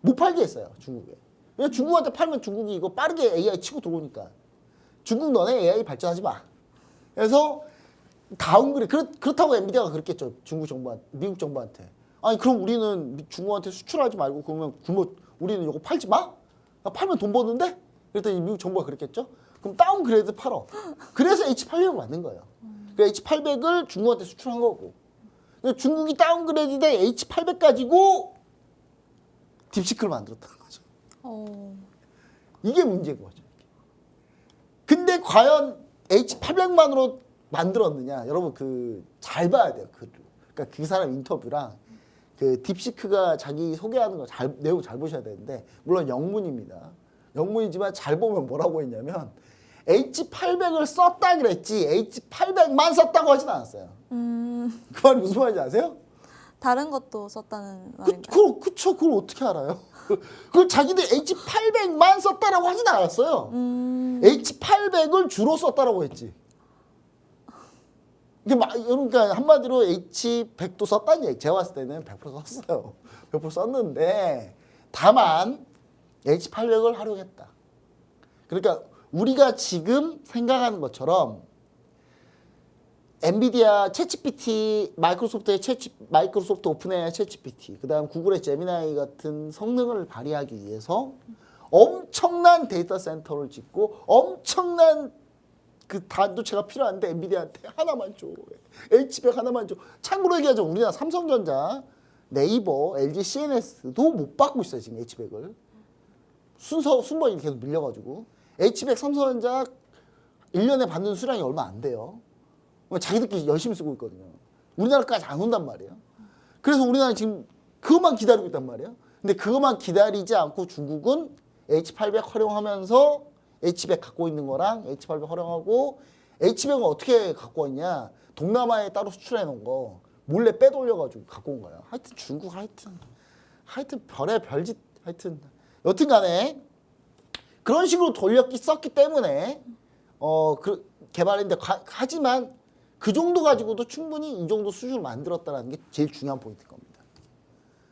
못 팔게 했어요. 중국에. 왜냐 중국한테 팔면 중국이 이거 빠르게 AI 치고 들어오니까 중국 너네 AI 발전하지 마. 그래서 그렇다고 엔비디아가 그랬겠죠. 미국 정부한테. 아니 그럼 우리는 중국한테 수출하지 말고 그러면 우리는 이거 팔지 마? 팔면 돈 버는데? 그랬더니 미국 정부가 그랬겠죠. 그럼 다운그레이드 팔어. 그래서 H800을 만든 거예요. 그 H800을 중국한테 수출한 거고. 중국이 다운그레이드 된 H800 가지고 딥시크를 만들었다는 거죠. 이게 문제인 거죠. 근데 과연 H800만으로 만들었느냐? 여러분 잘 봐야 돼요. 그러니까 그 사람 인터뷰랑 딥시크가 자기 소개하는 거 내용 잘 보셔야 되는데 물론 영문입니다. 영문이지만 잘 보면 뭐라고 했냐면 H800을 썼다 그랬지 H800만 썼다고 하진 않았어요. 그 말이 무슨 말인지 아세요? 다른 것도 썼다는 말인가요? 그쵸. 그걸 어떻게 알아요? 그걸 자기들 H800만 썼다라고 하진 않았어요. H800을 주로 썼다라고 했지. 그러니까 한마디로 H100도 썼다는 얘기. 제가 봤을 때는 100% 썼어요. 100% 썼는데 다만 H800을 활용했다. 그러니까 우리가 지금 생각하는 것처럼 엔비디아 챗GPT, 마이크로소프트 오픈AI 챗GPT, 그다음 구글의 제미나이 같은 성능을 발휘하기 위해서 엄청난 데이터 센터를 짓고 엄청난 반도체가 필요한데 엔비디아한테 하나만 줘. H100 하나만 줘. 참고로 얘기하죠. 우리나라 삼성전자, 네이버, LG CNS도 못 받고 있어요. 지금 H100을. 순번이 계속 밀려가지고. H100 삼성전자 1년에 받는 수량이 얼마 안 돼요. 자기들끼리 열심히 쓰고 있거든요. 우리나라까지 안 온단 말이에요. 그래서 우리나라는 지금 그것만 기다리고 있단 말이에요. 근데 그것만 기다리지 않고 중국은 H800 활용하면서 H100 갖고 있는 거랑 H800 활용하고 H100은 어떻게 갖고 왔냐. 동남아에 따로 수출해 놓은 거 몰래 빼돌려가지고 갖고 온 거예요. 하여튼 중국 하여튼 별의 별짓 하여튼 여튼 간에 그런 식으로 썼기 때문에 개발했는데 하지만 그 정도 가지고도 충분히 이 정도 수준을 만들었다는 게 제일 중요한 포인트인 겁니다.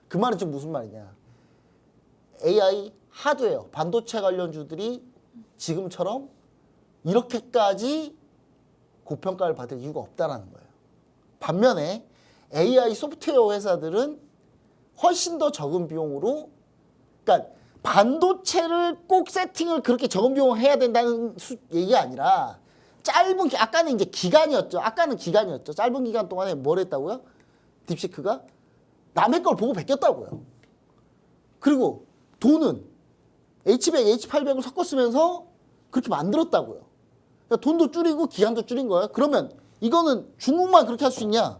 그 말은 지금 무슨 말이냐. AI 하드웨어, 반도체 관련주들이 지금처럼 이렇게까지 고평가를 받을 이유가 없다라는 거예요. 반면에 AI 소프트웨어 회사들은 훨씬 더 적은 비용으로 그러니까 반도체를 꼭 세팅을 그렇게 적은 비용을 해야 된다는 얘기가 아니라 아까는 이제 기간이었죠. 짧은 기간 동안에 뭘 했다고요? 딥시크가 남의 걸 보고 베꼈다고요. 그리고 돈은 H100, H800을 섞어 쓰면서 그렇게 만들었다고요. 그러니까 돈도 줄이고 기간도 줄인 거예요. 그러면 이거는 중국만 그렇게 할 수 있냐?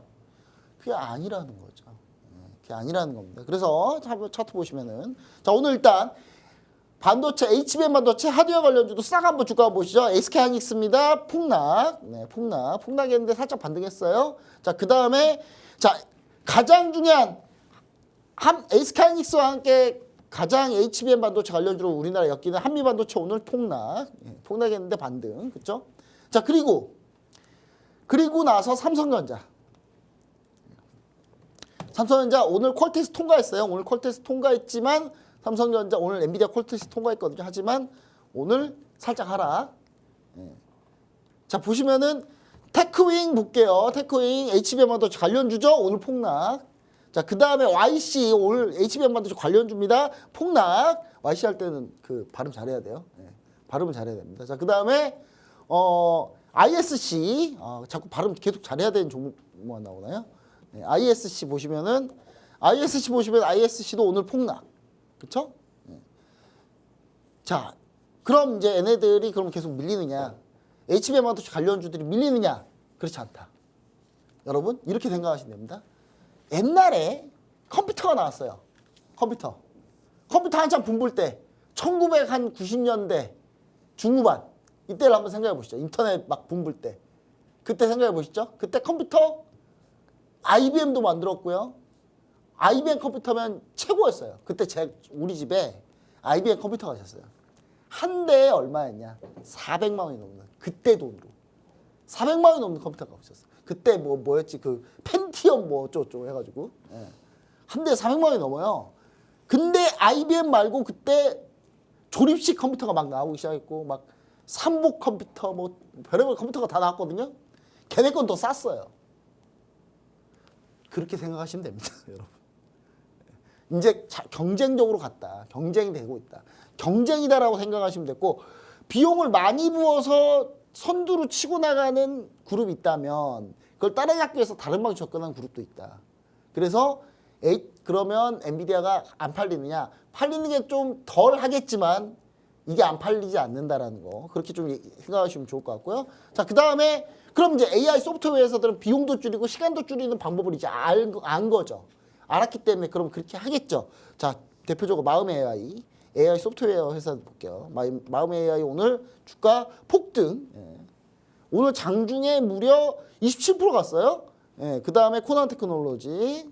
그게 아니라는 거죠. 그게 아니라는 겁니다. 그래서 차트 보시면은 자 오늘 일단 반도체, HBM 반도체 하드웨어 관련주도 싹 한번 주가 보시죠. SK하이닉스입니다. 폭락. 네, 폭락했는데 살짝 반등했어요. 자, 그 다음에 자 가장 중요한 SK하이닉스와 함께 가장 HBM 반도체 관련주로 우리나라 엮이는 한미 반도체 오늘 폭락. 폭락했는데 반등. 그렇죠? 자, 그리고 나서 삼성전자 오늘 퀄테스트 통과했어요. 오늘 퀄테스트 통과했지만 삼성전자 오늘 엔비디아 퀄테스트 통과했거든요. 하지만 오늘 살짝 하락. 자 보시면은 테크윙 볼게요. 테크윙 HBM 반도체 관련주죠. 오늘 폭락. 자 그 다음에 YC 오늘 HBM 반도체 관련주입니다. 폭락. YC 할 때는 발음 잘해야 돼요. 발음을 잘해야 됩니다. 자 그 다음에 ISC 자꾸 발음 계속 잘해야 되는 종목만 나오나요? ISC 보시면 ISC도 오늘 폭락. 그쵸? 자, 그럼 이제 얘네들이 그럼 계속 밀리느냐? HBM 반도체 관련주들이 밀리느냐? 그렇지 않다. 여러분, 이렇게 생각하시면 됩니다. 옛날에 컴퓨터가 나왔어요. 컴퓨터 한참 붐불 때, 1990년대 중후반, 이때를 한번 생각해 보시죠. 인터넷 막 붐불 때. 그때 생각해 보시죠. 그때 컴퓨터, IBM도 만들었고요. IBM 컴퓨터면 최고였어요. 그때 우리 집에 IBM 컴퓨터가 있었어요. 한 대에 얼마였냐? 400만 원이 넘는 그때 돈으로 400만 원이 넘는 컴퓨터가 있었어요. 그때 뭐였지? 펜티엄 어쩌고저쩌고 해가지고 한 대에 400만 원이 넘어요. 근데 IBM 말고 그때 조립식 컴퓨터가 막 나오기 시작했고 막 삼복 컴퓨터 별의별 컴퓨터가 다 나왔거든요. 걔네 건 더 쌌어요. 그렇게 생각하시면 됩니다, 여러분. 이제 경쟁적으로 갔다. 경쟁이 되고 있다. 경쟁이다라고 생각하시면 됐고, 비용을 많이 부어서 선두로 치고 나가는 그룹이 있다면 그걸 따라잡기 위해서 다른 방식 접근한 그룹도 있다. 그래서 그러면 엔비디아가 안 팔리느냐? 팔리는 게 좀 덜 하겠지만 이게 안 팔리지 않는다라는 거. 그렇게 좀 생각하시면 좋을 것 같고요. 자, 그 다음에 그럼 이제 AI 소프트웨어 회사들은 비용도 줄이고 시간도 줄이는 방법을 이제 안 거죠. 알았기 때문에 그럼 그렇게 하겠죠. 자, 대표적으로 마음의 AI 소프트웨어 회사 볼게요. 마음의 AI 오늘 주가 폭등. 예. 오늘 장중에 무려 27% 갔어요. 예. 그 다음에 코난 테크놀로지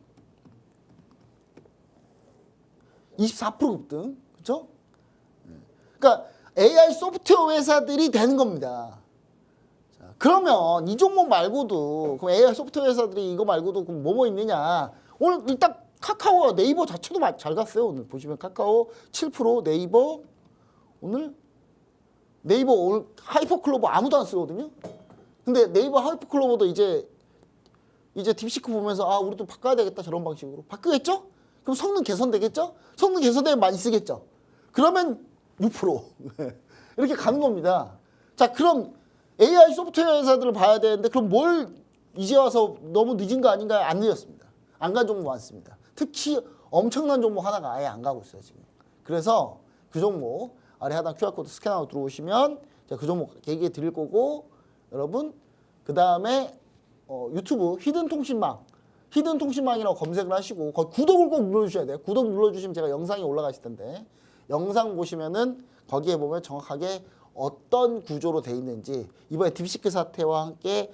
24% 급등. 그렇죠? 그러니까 AI 소프트웨어 회사들이 되는 겁니다. 자, 그러면 이 종목 말고도 그럼 AI 소프트웨어 회사들이 이거 말고도 그럼 뭐뭐 있느냐? 오늘 일단 카카오, 네이버 자체도 잘 갔어요. 오늘 보시면 카카오 7%, 네이버 오늘 하이퍼클로버 아무도 안 쓰거든요. 근데 네이버 하이퍼클로버도 이제 딥시크 보면서 아 우리도 바꿔야 되겠다 저런 방식으로 바꾸겠죠? 그럼 성능 개선되겠죠? 성능 개선되면 많이 쓰겠죠? 그러면 6% 이렇게 가는 겁니다. 자, 그럼 AI 소프트웨어 회사들을 봐야 되는데 그럼 뭘 이제 와서 너무 늦은 거 아닌가요? 안 늦었습니다. 안 간 종목 많습니다. 특히 엄청난 종목 하나가 아예 안 가고 있어요, 지금. 그래서 그 종목 아래 하단 QR코드 스캔하고 들어오시면 제가 그 종목 얘기해 드릴 거고 여러분 그 다음에 유튜브 히든 통신망이라고 검색을 하시고 거기 구독을 꼭 눌러주셔야 돼요. 구독 눌러주시면 제가 영상이 올라가실 텐데 영상 보시면은 거기에 보면 정확하게 어떤 구조로 돼 있는지 이번에 딥시크 사태와 함께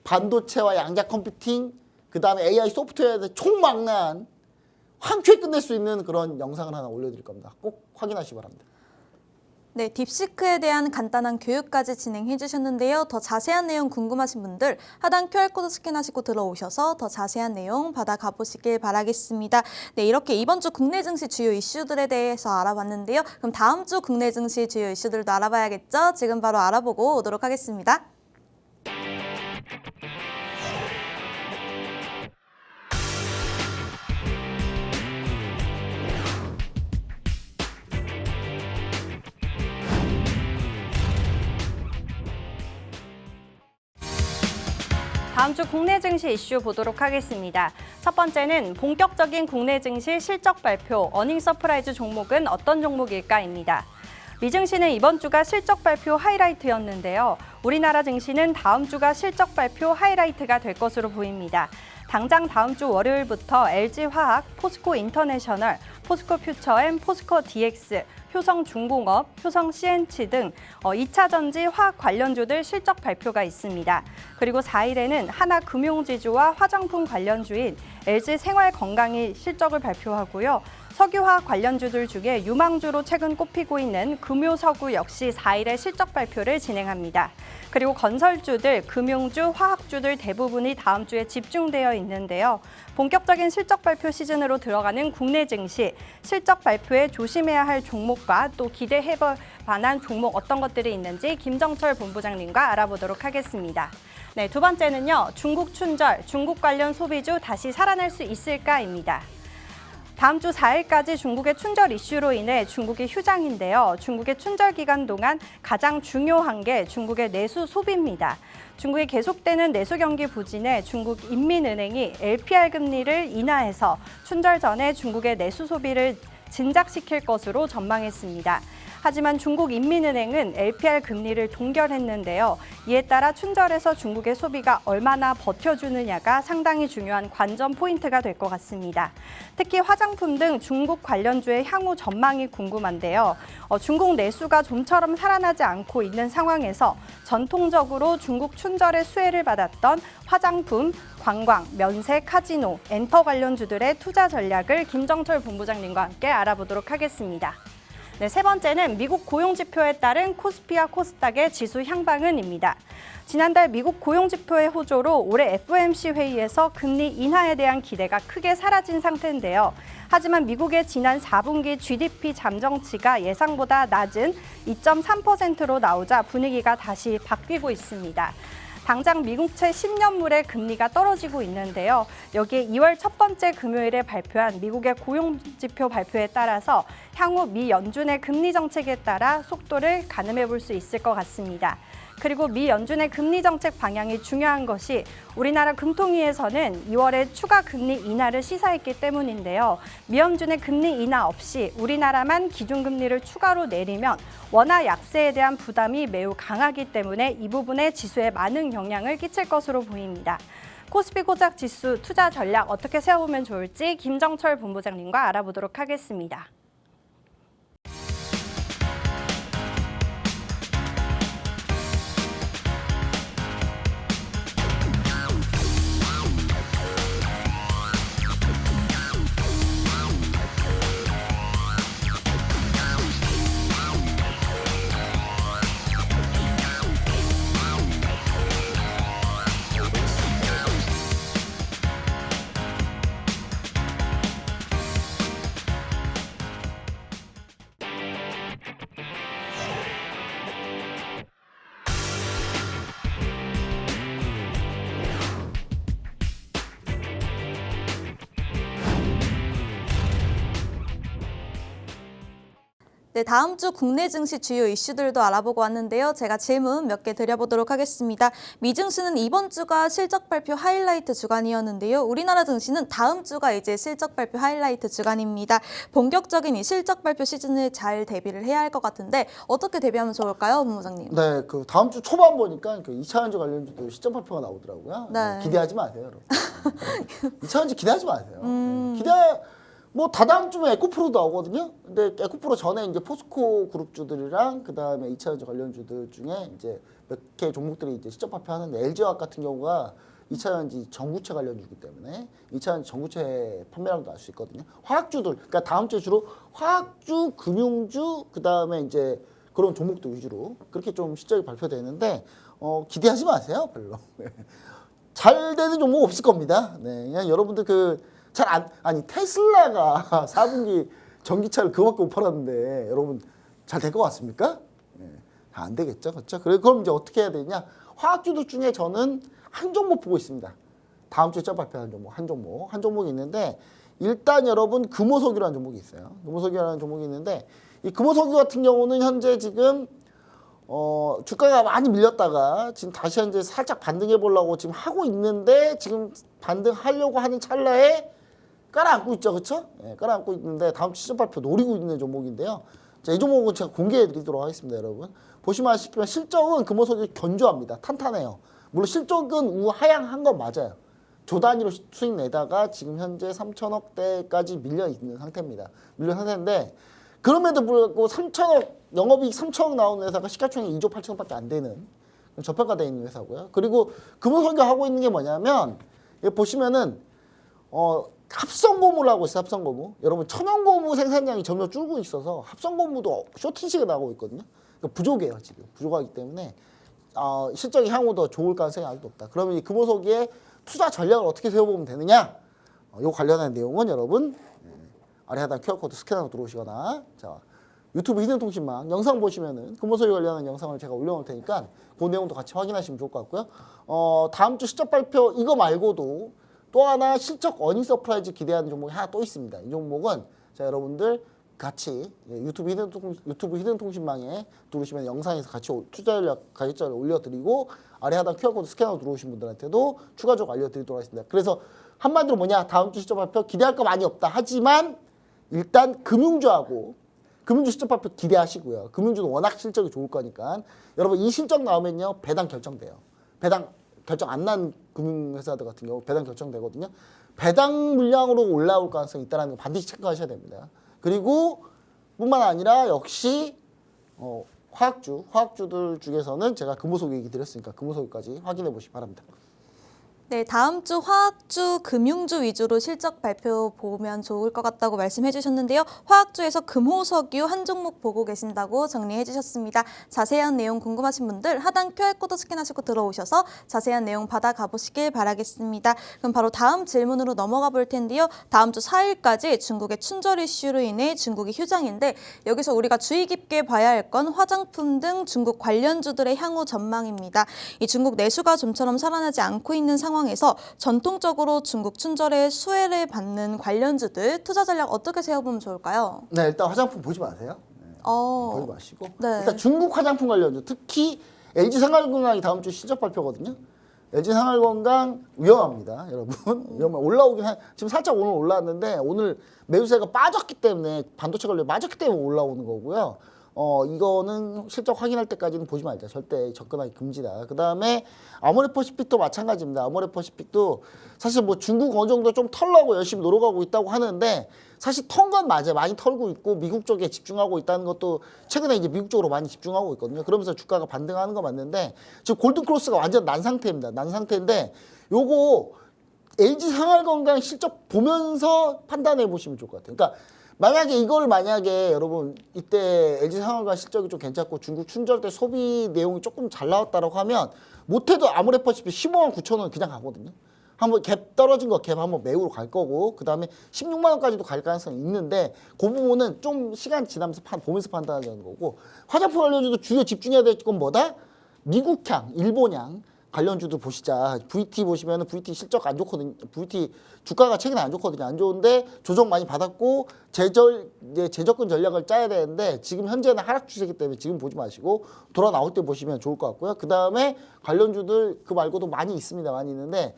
반도체와 양자 컴퓨팅 그 다음에 AI 소프트웨어에 총망라한 한 큐에 끝낼 수 있는 그런 영상을 하나 올려드릴 겁니다. 꼭 확인하시기 바랍니다. 네, 딥시크에 대한 간단한 교육까지 진행해 주셨는데요. 더 자세한 내용 궁금하신 분들 하단 QR코드 스캔하시고 들어오셔서 더 자세한 내용 받아가 보시길 바라겠습니다. 네, 이렇게 이번 주 국내 증시 주요 이슈들에 대해서 알아봤는데요. 그럼 다음 주 국내 증시 주요 이슈들도 알아봐야겠죠? 지금 바로 알아보고 오도록 하겠습니다. 다음 주 국내 증시 이슈 보도록 하겠습니다. 첫 번째는 본격적인 국내 증시 실적 발표, 어닝 서프라이즈 종목은 어떤 종목일까입니다. 미증시는 이번 주가 실적 발표 하이라이트였는데요. 우리나라 증시는 다음 주가 실적 발표 하이라이트가 될 것으로 보입니다. 당장 다음 주 월요일부터 LG화학, 포스코 인터내셔널, 포스코 퓨처엠, 포스코 DX, 효성중공업, 효성CNC 등 2차전지 화학 관련주들 실적 발표가 있습니다. 그리고 4일에는 하나금융지주와 화장품 관련주인 LG생활건강이 실적을 발표하고요. 석유화학 관련주들 중에 유망주로 최근 꼽히고 있는 금요석유 역시 4일에 실적 발표를 진행합니다. 그리고 건설주들, 금융주, 화학주들 대부분이 다음 주에 집중되어 있는데요. 본격적인 실적 발표 시즌으로 들어가는 국내 증시, 실적 발표에 조심해야 할 종목과 또 기대해볼 만한 종목 어떤 것들이 있는지 김정철 본부장님과 알아보도록 하겠습니다. 네, 두 번째는요. 중국 춘절, 중국 관련 소비주 다시 살아날 수 있을까입니다. 다음 주 4일까지 중국의 춘절 이슈로 인해 중국이 휴장인데요. 중국의 춘절 기간 동안 가장 중요한 게 중국의 내수 소비입니다. 중국이 계속되는 내수 경기 부진에 중국 인민은행이 LPR 금리를 인하해서 춘절 전에 중국의 내수 소비를 진작시킬 것으로 전망했습니다. 하지만 중국 인민은행은 LPR 금리를 동결했는데요. 이에 따라 춘절에서 중국의 소비가 얼마나 버텨주느냐가 상당히 중요한 관전 포인트가 될 것 같습니다. 특히 화장품 등 중국 관련주의 향후 전망이 궁금한데요. 중국 내수가 좀처럼 살아나지 않고 있는 상황에서 전통적으로 중국 춘절의 수혜를 받았던 화장품, 관광, 면세, 카지노, 엔터 관련주들의 투자 전략을 김정철 본부장님과 함께 알아보도록 하겠습니다. 네, 세 번째는 미국 고용지표에 따른 코스피와 코스닥의 지수 향방은입니다. 지난달 미국 고용지표의 호조로 올해 FOMC 회의에서 금리 인하에 대한 기대가 크게 사라진 상태인데요. 하지만 미국의 지난 4분기 GDP 잠정치가 예상보다 낮은 2.3%로 나오자 분위기가 다시 바뀌고 있습니다. 당장 미국채 10년물의 금리가 떨어지고 있는데요. 여기에 2월 첫 번째 금요일에 발표한 미국의 고용지표 발표에 따라서 향후 미 연준의 금리 정책에 따라 속도를 가늠해 볼 수 있을 것 같습니다. 그리고 미 연준의 금리 정책 방향이 중요한 것이 우리나라 금통위에서는 2월에 추가 금리 인하를 시사했기 때문인데요. 미 연준의 금리 인하 없이 우리나라만 기준금리를 추가로 내리면 원화 약세에 대한 부담이 매우 강하기 때문에 이 부분에 지수에 많은 영향을 끼칠 것으로 보입니다. 코스피 코스닥 지수 투자 전략 어떻게 세워보면 좋을지 김정철 본부장님과 알아보도록 하겠습니다. 네, 다음 주 국내 증시 주요 이슈들도 알아보고 왔는데요. 제가 질문 몇 개 드려보도록 하겠습니다. 미증시는 이번 주가 실적 발표 하이라이트 주간이었는데요. 우리나라 증시는 다음 주가 이제 실적 발표 하이라이트 주간입니다. 본격적인 이 실적 발표 시즌을 잘 대비를 해야 할 것 같은데 어떻게 대비하면 좋을까요, 본부장님? 네, 그 다음 주 초반 보니까 그 2차전지 관련주도 시점 발표가 나오더라고요. 네. 기대하지 마세요, 여러분. 2차전지 기대하지 마세요. 뭐 다다음 주면 에코프로도 나오거든요. 근데 에코프로 전에 이제 포스코 그룹주들이랑 그 다음에 2차전지 관련주들 중에 이제 몇 개 종목들이 이제 시점 발표하는데 LG화학 같은 경우가 2차전지 전구체 관련주이기 때문에 2차전지 전구체 판매량도 알 수 있거든요. 화학주들, 그러니까 다음 주에 주로 화학주, 금융주, 그 다음에 이제 그런 종목들 위주로 그렇게 좀 실적이 발표되는데 기대하지 마세요, 별로. 잘 되는 종목 없을 겁니다. 네, 그냥 여러분들 아니 테슬라가 4분기 전기차를 그거밖에 못 팔았는데 여러분 잘 될 것 같습니까? 네, 안 되겠죠, 그렇죠? 그럼 이제 어떻게 해야 되냐? 화학주들 중에 저는 한 종목 보고 있습니다. 다음 주에 발표한 종목 한 종목이 있는데 일단 여러분 금호석유라는 종목이 있어요. 금호석유라는 종목이 있는데 이 금호석유 같은 경우는 현재 지금 주가가 많이 밀렸다가 지금 다시 현재 살짝 반등해 보려고 지금 하고 있는데 지금 반등하려고 하는 찰나에 깔아앉고 있죠, 그렇죠? 네, 깔아앉고 있는데 다음 주 시점 발표 노리고 있는 종목인데요. 자, 이 종목은 제가 공개해드리도록 하겠습니다, 여러분. 보시면 아시겠지만 실적은 금호석유 견조합니다, 탄탄해요. 물론 실적은 우하향한 건 맞아요. 조 단위로 수익 내다가 지금 현재 3천억대까지 밀려 있는 상태입니다. 밀려 상태인데 그럼에도 불구하고 3천억 영업이익 3천억 나오는 회사가 시가총액 2조 8천억밖에 안 되는 저평가되어 있는 회사고요. 그리고 금호석유 하고 있는 게 뭐냐면 여기 보시면은 합성고무를 하고 있어요. 합성고무. 여러분 천연고무 생산량이 점점 줄고 있어서 합성고무도 쇼티식이 나오고 있거든요. 그러니까 부족해요, 지금. 부족하기 때문에 실적이 향후 더 좋을 가능성이 아직도 없다. 그러면 이 금호석유의 투자 전략을 어떻게 세워보면 되느냐? 요 관련한 내용은 여러분 아래 하단 QR코드 스캔하고 들어오시거나 자 유튜브 히든통신망 영상 보시면은 금호석유 관련한 영상을 제가 올려놓을 테니까 그 내용도 같이 확인하시면 좋을 것 같고요. 다음 주 실적 발표 이거 말고도 또 하나 실적 어닝 서프라이즈 기대하는 종목이 하나 또 있습니다. 이 종목은 자 여러분들 같이 유튜브 히든통신망에 들어오시면 영상에서 같이 투자 전략 가격자를 올려드리고 아래 하단 QR코드 스캔하고 들어오신 분들한테도 추가적으로 알려드리도록 하겠습니다. 그래서 한마디로 뭐냐, 다음 주 실적 발표 기대할 거 많이 없다. 하지만 일단 금융주하고 금융주 실적 발표 기대하시고요. 금융주는 워낙 실적이 좋을 거니까 여러분 이 실적 나오면요 배당 결정돼요. 배당 결정 안 난 금융회사들 같은 경우 배당 결정되거든요. 배당 물량으로 올라올 가능성이 있다는 거 반드시 체크하셔야 됩니다. 그리고 뿐만 아니라 역시 화학주들 중에서는 제가 금호석유 얘기 드렸으니까 금호석유까지 확인해 보시기 바랍니다. 네, 다음 주 화학주, 금융주 위주로 실적 발표 보면 좋을 것 같다고 말씀해 주셨는데요. 화학주에서 금호석유 한 종목 보고 계신다고 정리해 주셨습니다. 자세한 내용 궁금하신 분들 하단 QR코드 스캔하시고 들어오셔서 자세한 내용 받아가 보시길 바라겠습니다. 그럼 바로 다음 질문으로 넘어가 볼 텐데요. 다음 주 4일까지 중국의 춘절 이슈로 인해 중국이 휴장인데 여기서 우리가 주의 깊게 봐야 할 건 화장품 등 중국 관련주들의 향후 전망입니다. 이 중국 내수가 좀처럼 살아나지 않고 있는 상황에서 전통적으로 중국 춘절에 수혜를 받는 관련주들 투자 전략 어떻게 세워보면 좋을까요? 네, 일단 화장품 보지 마세요. 보지 마시고 네. 일단 중국 화장품 관련주 특히 LG생활건강이 다음 주 실적 발표거든요. LG생활건강 위험합니다, 여러분. 올라오긴 지금 살짝 오늘 올라왔는데 오늘 매수세가 빠졌기 때문에 반도체 관련 빠졌기 때문에 올라오는 거고요. 이거는 실적 확인할 때까지는 보지 말자. 절대 접근하기 금지다. 그 다음에 아모레퍼시픽도 마찬가지입니다. 아모레퍼시픽도 사실 뭐 중국 어느 정도 좀 털려고 열심히 노력하고 있다고 하는데 사실 턴 건 맞아요. 많이 털고 있고 미국 쪽에 집중하고 있다는 것도 최근에 이제 미국 쪽으로 많이 집중하고 있거든요. 그러면서 주가가 반등하는 거 맞는데 지금 골든크로스가 완전 난 상태입니다. 난 상태인데 요거 LG생활건강 실적 보면서 판단해 보시면 좋을 것 같아요. 그러니까 만약에 여러분 이때 LG생활건강 실적이 좀 괜찮고 중국 춘절 때 소비 내용이 조금 잘 나왔다라고 하면 못해도 아모레퍼시픽 15만 9천 원 그냥 가거든요. 한번 갭 떨어진 거 갭 한번 매우로 갈 거고 그 다음에 16만 원까지도 갈 가능성이 있는데 그 부분은 좀 시간 지나면서 보면서 판단하는 거고 화장품 관련주도 주요 집중해야 될 건 뭐다? 미국향, 일본향 관련주도 보시자. VT 보시면은 VT 실적 안 좋거든요. VT 주가가 최근에 안 좋거든요. 안 좋은데 조정 많이 받았고 재접근 전략을 짜야 되는데 지금 현재는 하락 추세이기 때문에 지금 보지 마시고 돌아 나올 때 보시면 좋을 것 같고요. 그 다음에 관련주들 그 말고도 많이 있습니다. 많이 있는데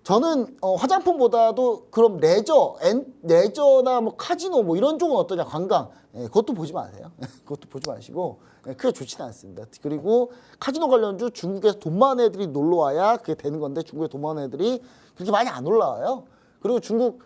저는 화장품보다도 그럼 레저나 뭐 카지노 뭐 이런 쪽은 어떠냐 관광 그것도 보지 마세요. 그것도 보지 마시고 크게 좋지는 않습니다. 그리고 카지노 관련주 중국에서 돈 많은 애들이 놀러 와야 그게 되는 건데 중국에 돈 많은 애들이 그렇게 많이 안 올라와요. 그리고 중국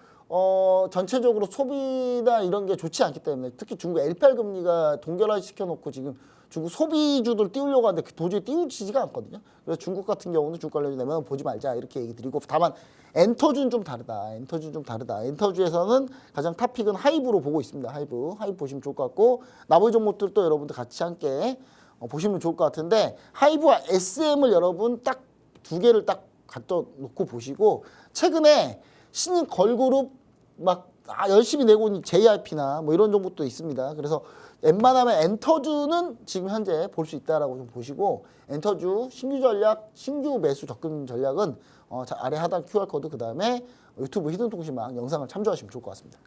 전체적으로 소비나 이런 게 좋지 않기 때문에 특히 중국 LPR 금리가 동결화 시켜놓고 지금 중국 소비주들 띄우려고 하는데 도저히 띄우지지가 않거든요. 그래서 중국 같은 경우는 중국 관련주 내면 보지 말자 이렇게 얘기 드리고 다만 엔터주는 좀 다르다. 엔터주에서는 가장 탑픽은 하이브로 보고 있습니다. 하이브 보시면 좋을 것 같고 나머지 종목들도 여러분들 같이 함께 보시면 좋을 것 같은데 하이브와 SM을 여러분 딱 두 개를 딱 갖다 놓고 보시고 최근에 신인 걸그룹 막 열심히 내고 있는 JYP나 뭐 이런 종목도 있습니다. 그래서 웬만하면 엔터주는 지금 현재 볼 수 있다라고 좀 보시고 엔터주 신규 매수 접근 전략은 아래 하단 QR코드 그 다음에 유튜브 히든통신망 영상을 참조하시면 좋을 것 같습니다.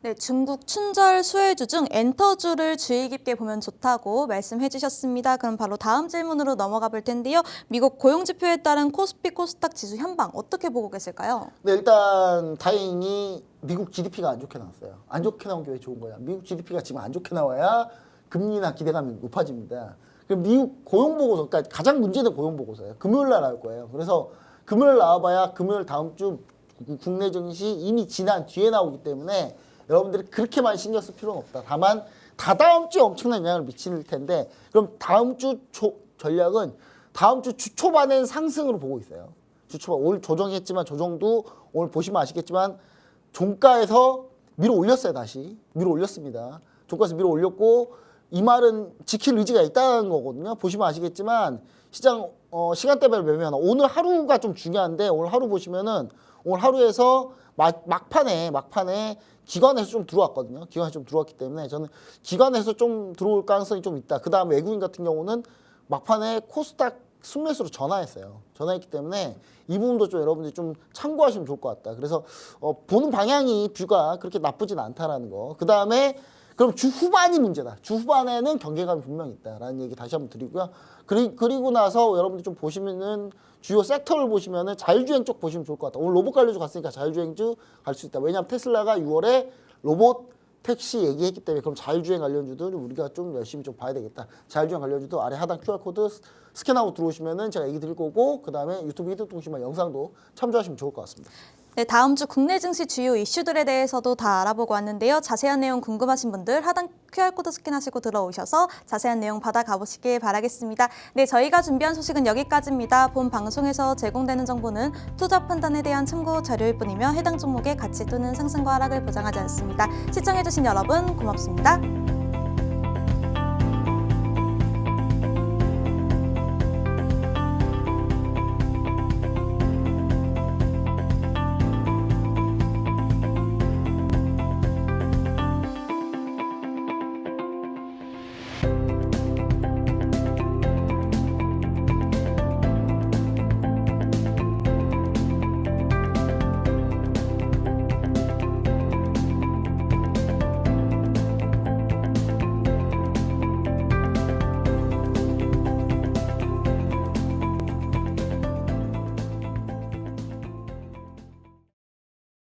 네, 중국 춘절 수혜주 중 엔터주를 주의 깊게 보면 좋다고 말씀해 주셨습니다. 그럼 바로 다음 질문으로 넘어가 볼 텐데요. 미국 고용지표에 따른 코스피 코스닥 지수 현방 어떻게 보고 계실까요? 네, 일단 다행히 미국 GDP가 안 좋게 나왔어요. 안 좋게 나온 게 왜 좋은 거야? 미국 GDP가 지금 안 좋게 나와야 금리나 기대감이 높아집니다. 그럼 미국 고용보고서, 그러니까 가장 문제는 고용보고서예요. 금요일 날 나올 거예요. 그래서 금요일 나와봐야 금요일 다음 주 국내 증시 이미 지난 뒤에 나오기 때문에 여러분들이 그렇게 많이 신경 쓸 필요는 없다. 다만 다다음 주에 엄청난 영향을 미칠 텐데 그럼 다음 주 전략은 다음 주 주 초반엔 상승으로 보고 있어요. 주 초반 오늘 조정했지만 조정도 오늘 보시면 아시겠지만 종가에서 밀어 올렸어요. 다시 밀어 올렸습니다. 종가에서 밀어 올렸고 이 말은 지킬 의지가 있다는 거거든요. 보시면 아시겠지만 시장 시간대별 매매하나 오늘 하루가 좀 중요한데 오늘 하루 보시면은 오늘 하루에서 막판에 기관에서 좀 들어왔거든요. 기관에서 좀 들어왔기 때문에 저는 기관에서 좀 들어올 가능성이 좀 있다. 그 다음에 외국인 같은 경우는 막판에 코스닥 순매수로 전화했기 때문에 이 부분도 좀 여러분들이 좀 참고하시면 좋을 것 같다. 그래서 보는 방향이 뷰가 그렇게 나쁘진 않다라는 거. 그 다음에 그럼 주 후반이 문제다. 주 후반에는 경계감이 분명히 있다라는 얘기 다시 한번 드리고요. 그리고 나서 여러분들 좀 보시면은 주요 섹터를 보시면은 자율주행 쪽 보시면 좋을 것 같다. 오늘 로봇 관련주 갔으니까 자율주행주 갈 수 있다. 왜냐하면 테슬라가 6월에 로봇 택시 얘기했기 때문에 그럼 자율주행 관련주들 우리가 좀 열심히 좀 봐야 되겠다. 자율주행 관련주도 아래 하단 QR코드 스캔하고 들어오시면은 제가 얘기 드릴 거고 그 다음에 유튜브 히든통신망 영상도 참조하시면 좋을 것 같습니다. 네, 다음 주 국내 증시 주요 이슈들에 대해서도 다 알아보고 왔는데요. 자세한 내용 궁금하신 분들 하단 QR코드 스캔하시고 들어오셔서 자세한 내용 받아가 보시길 바라겠습니다. 네, 저희가 준비한 소식은 여기까지입니다. 본 방송에서 제공되는 정보는 투자 판단에 대한 참고 자료일 뿐이며 해당 종목의 가치 또는 상승과 하락을 보장하지 않습니다. 시청해주신 여러분 고맙습니다.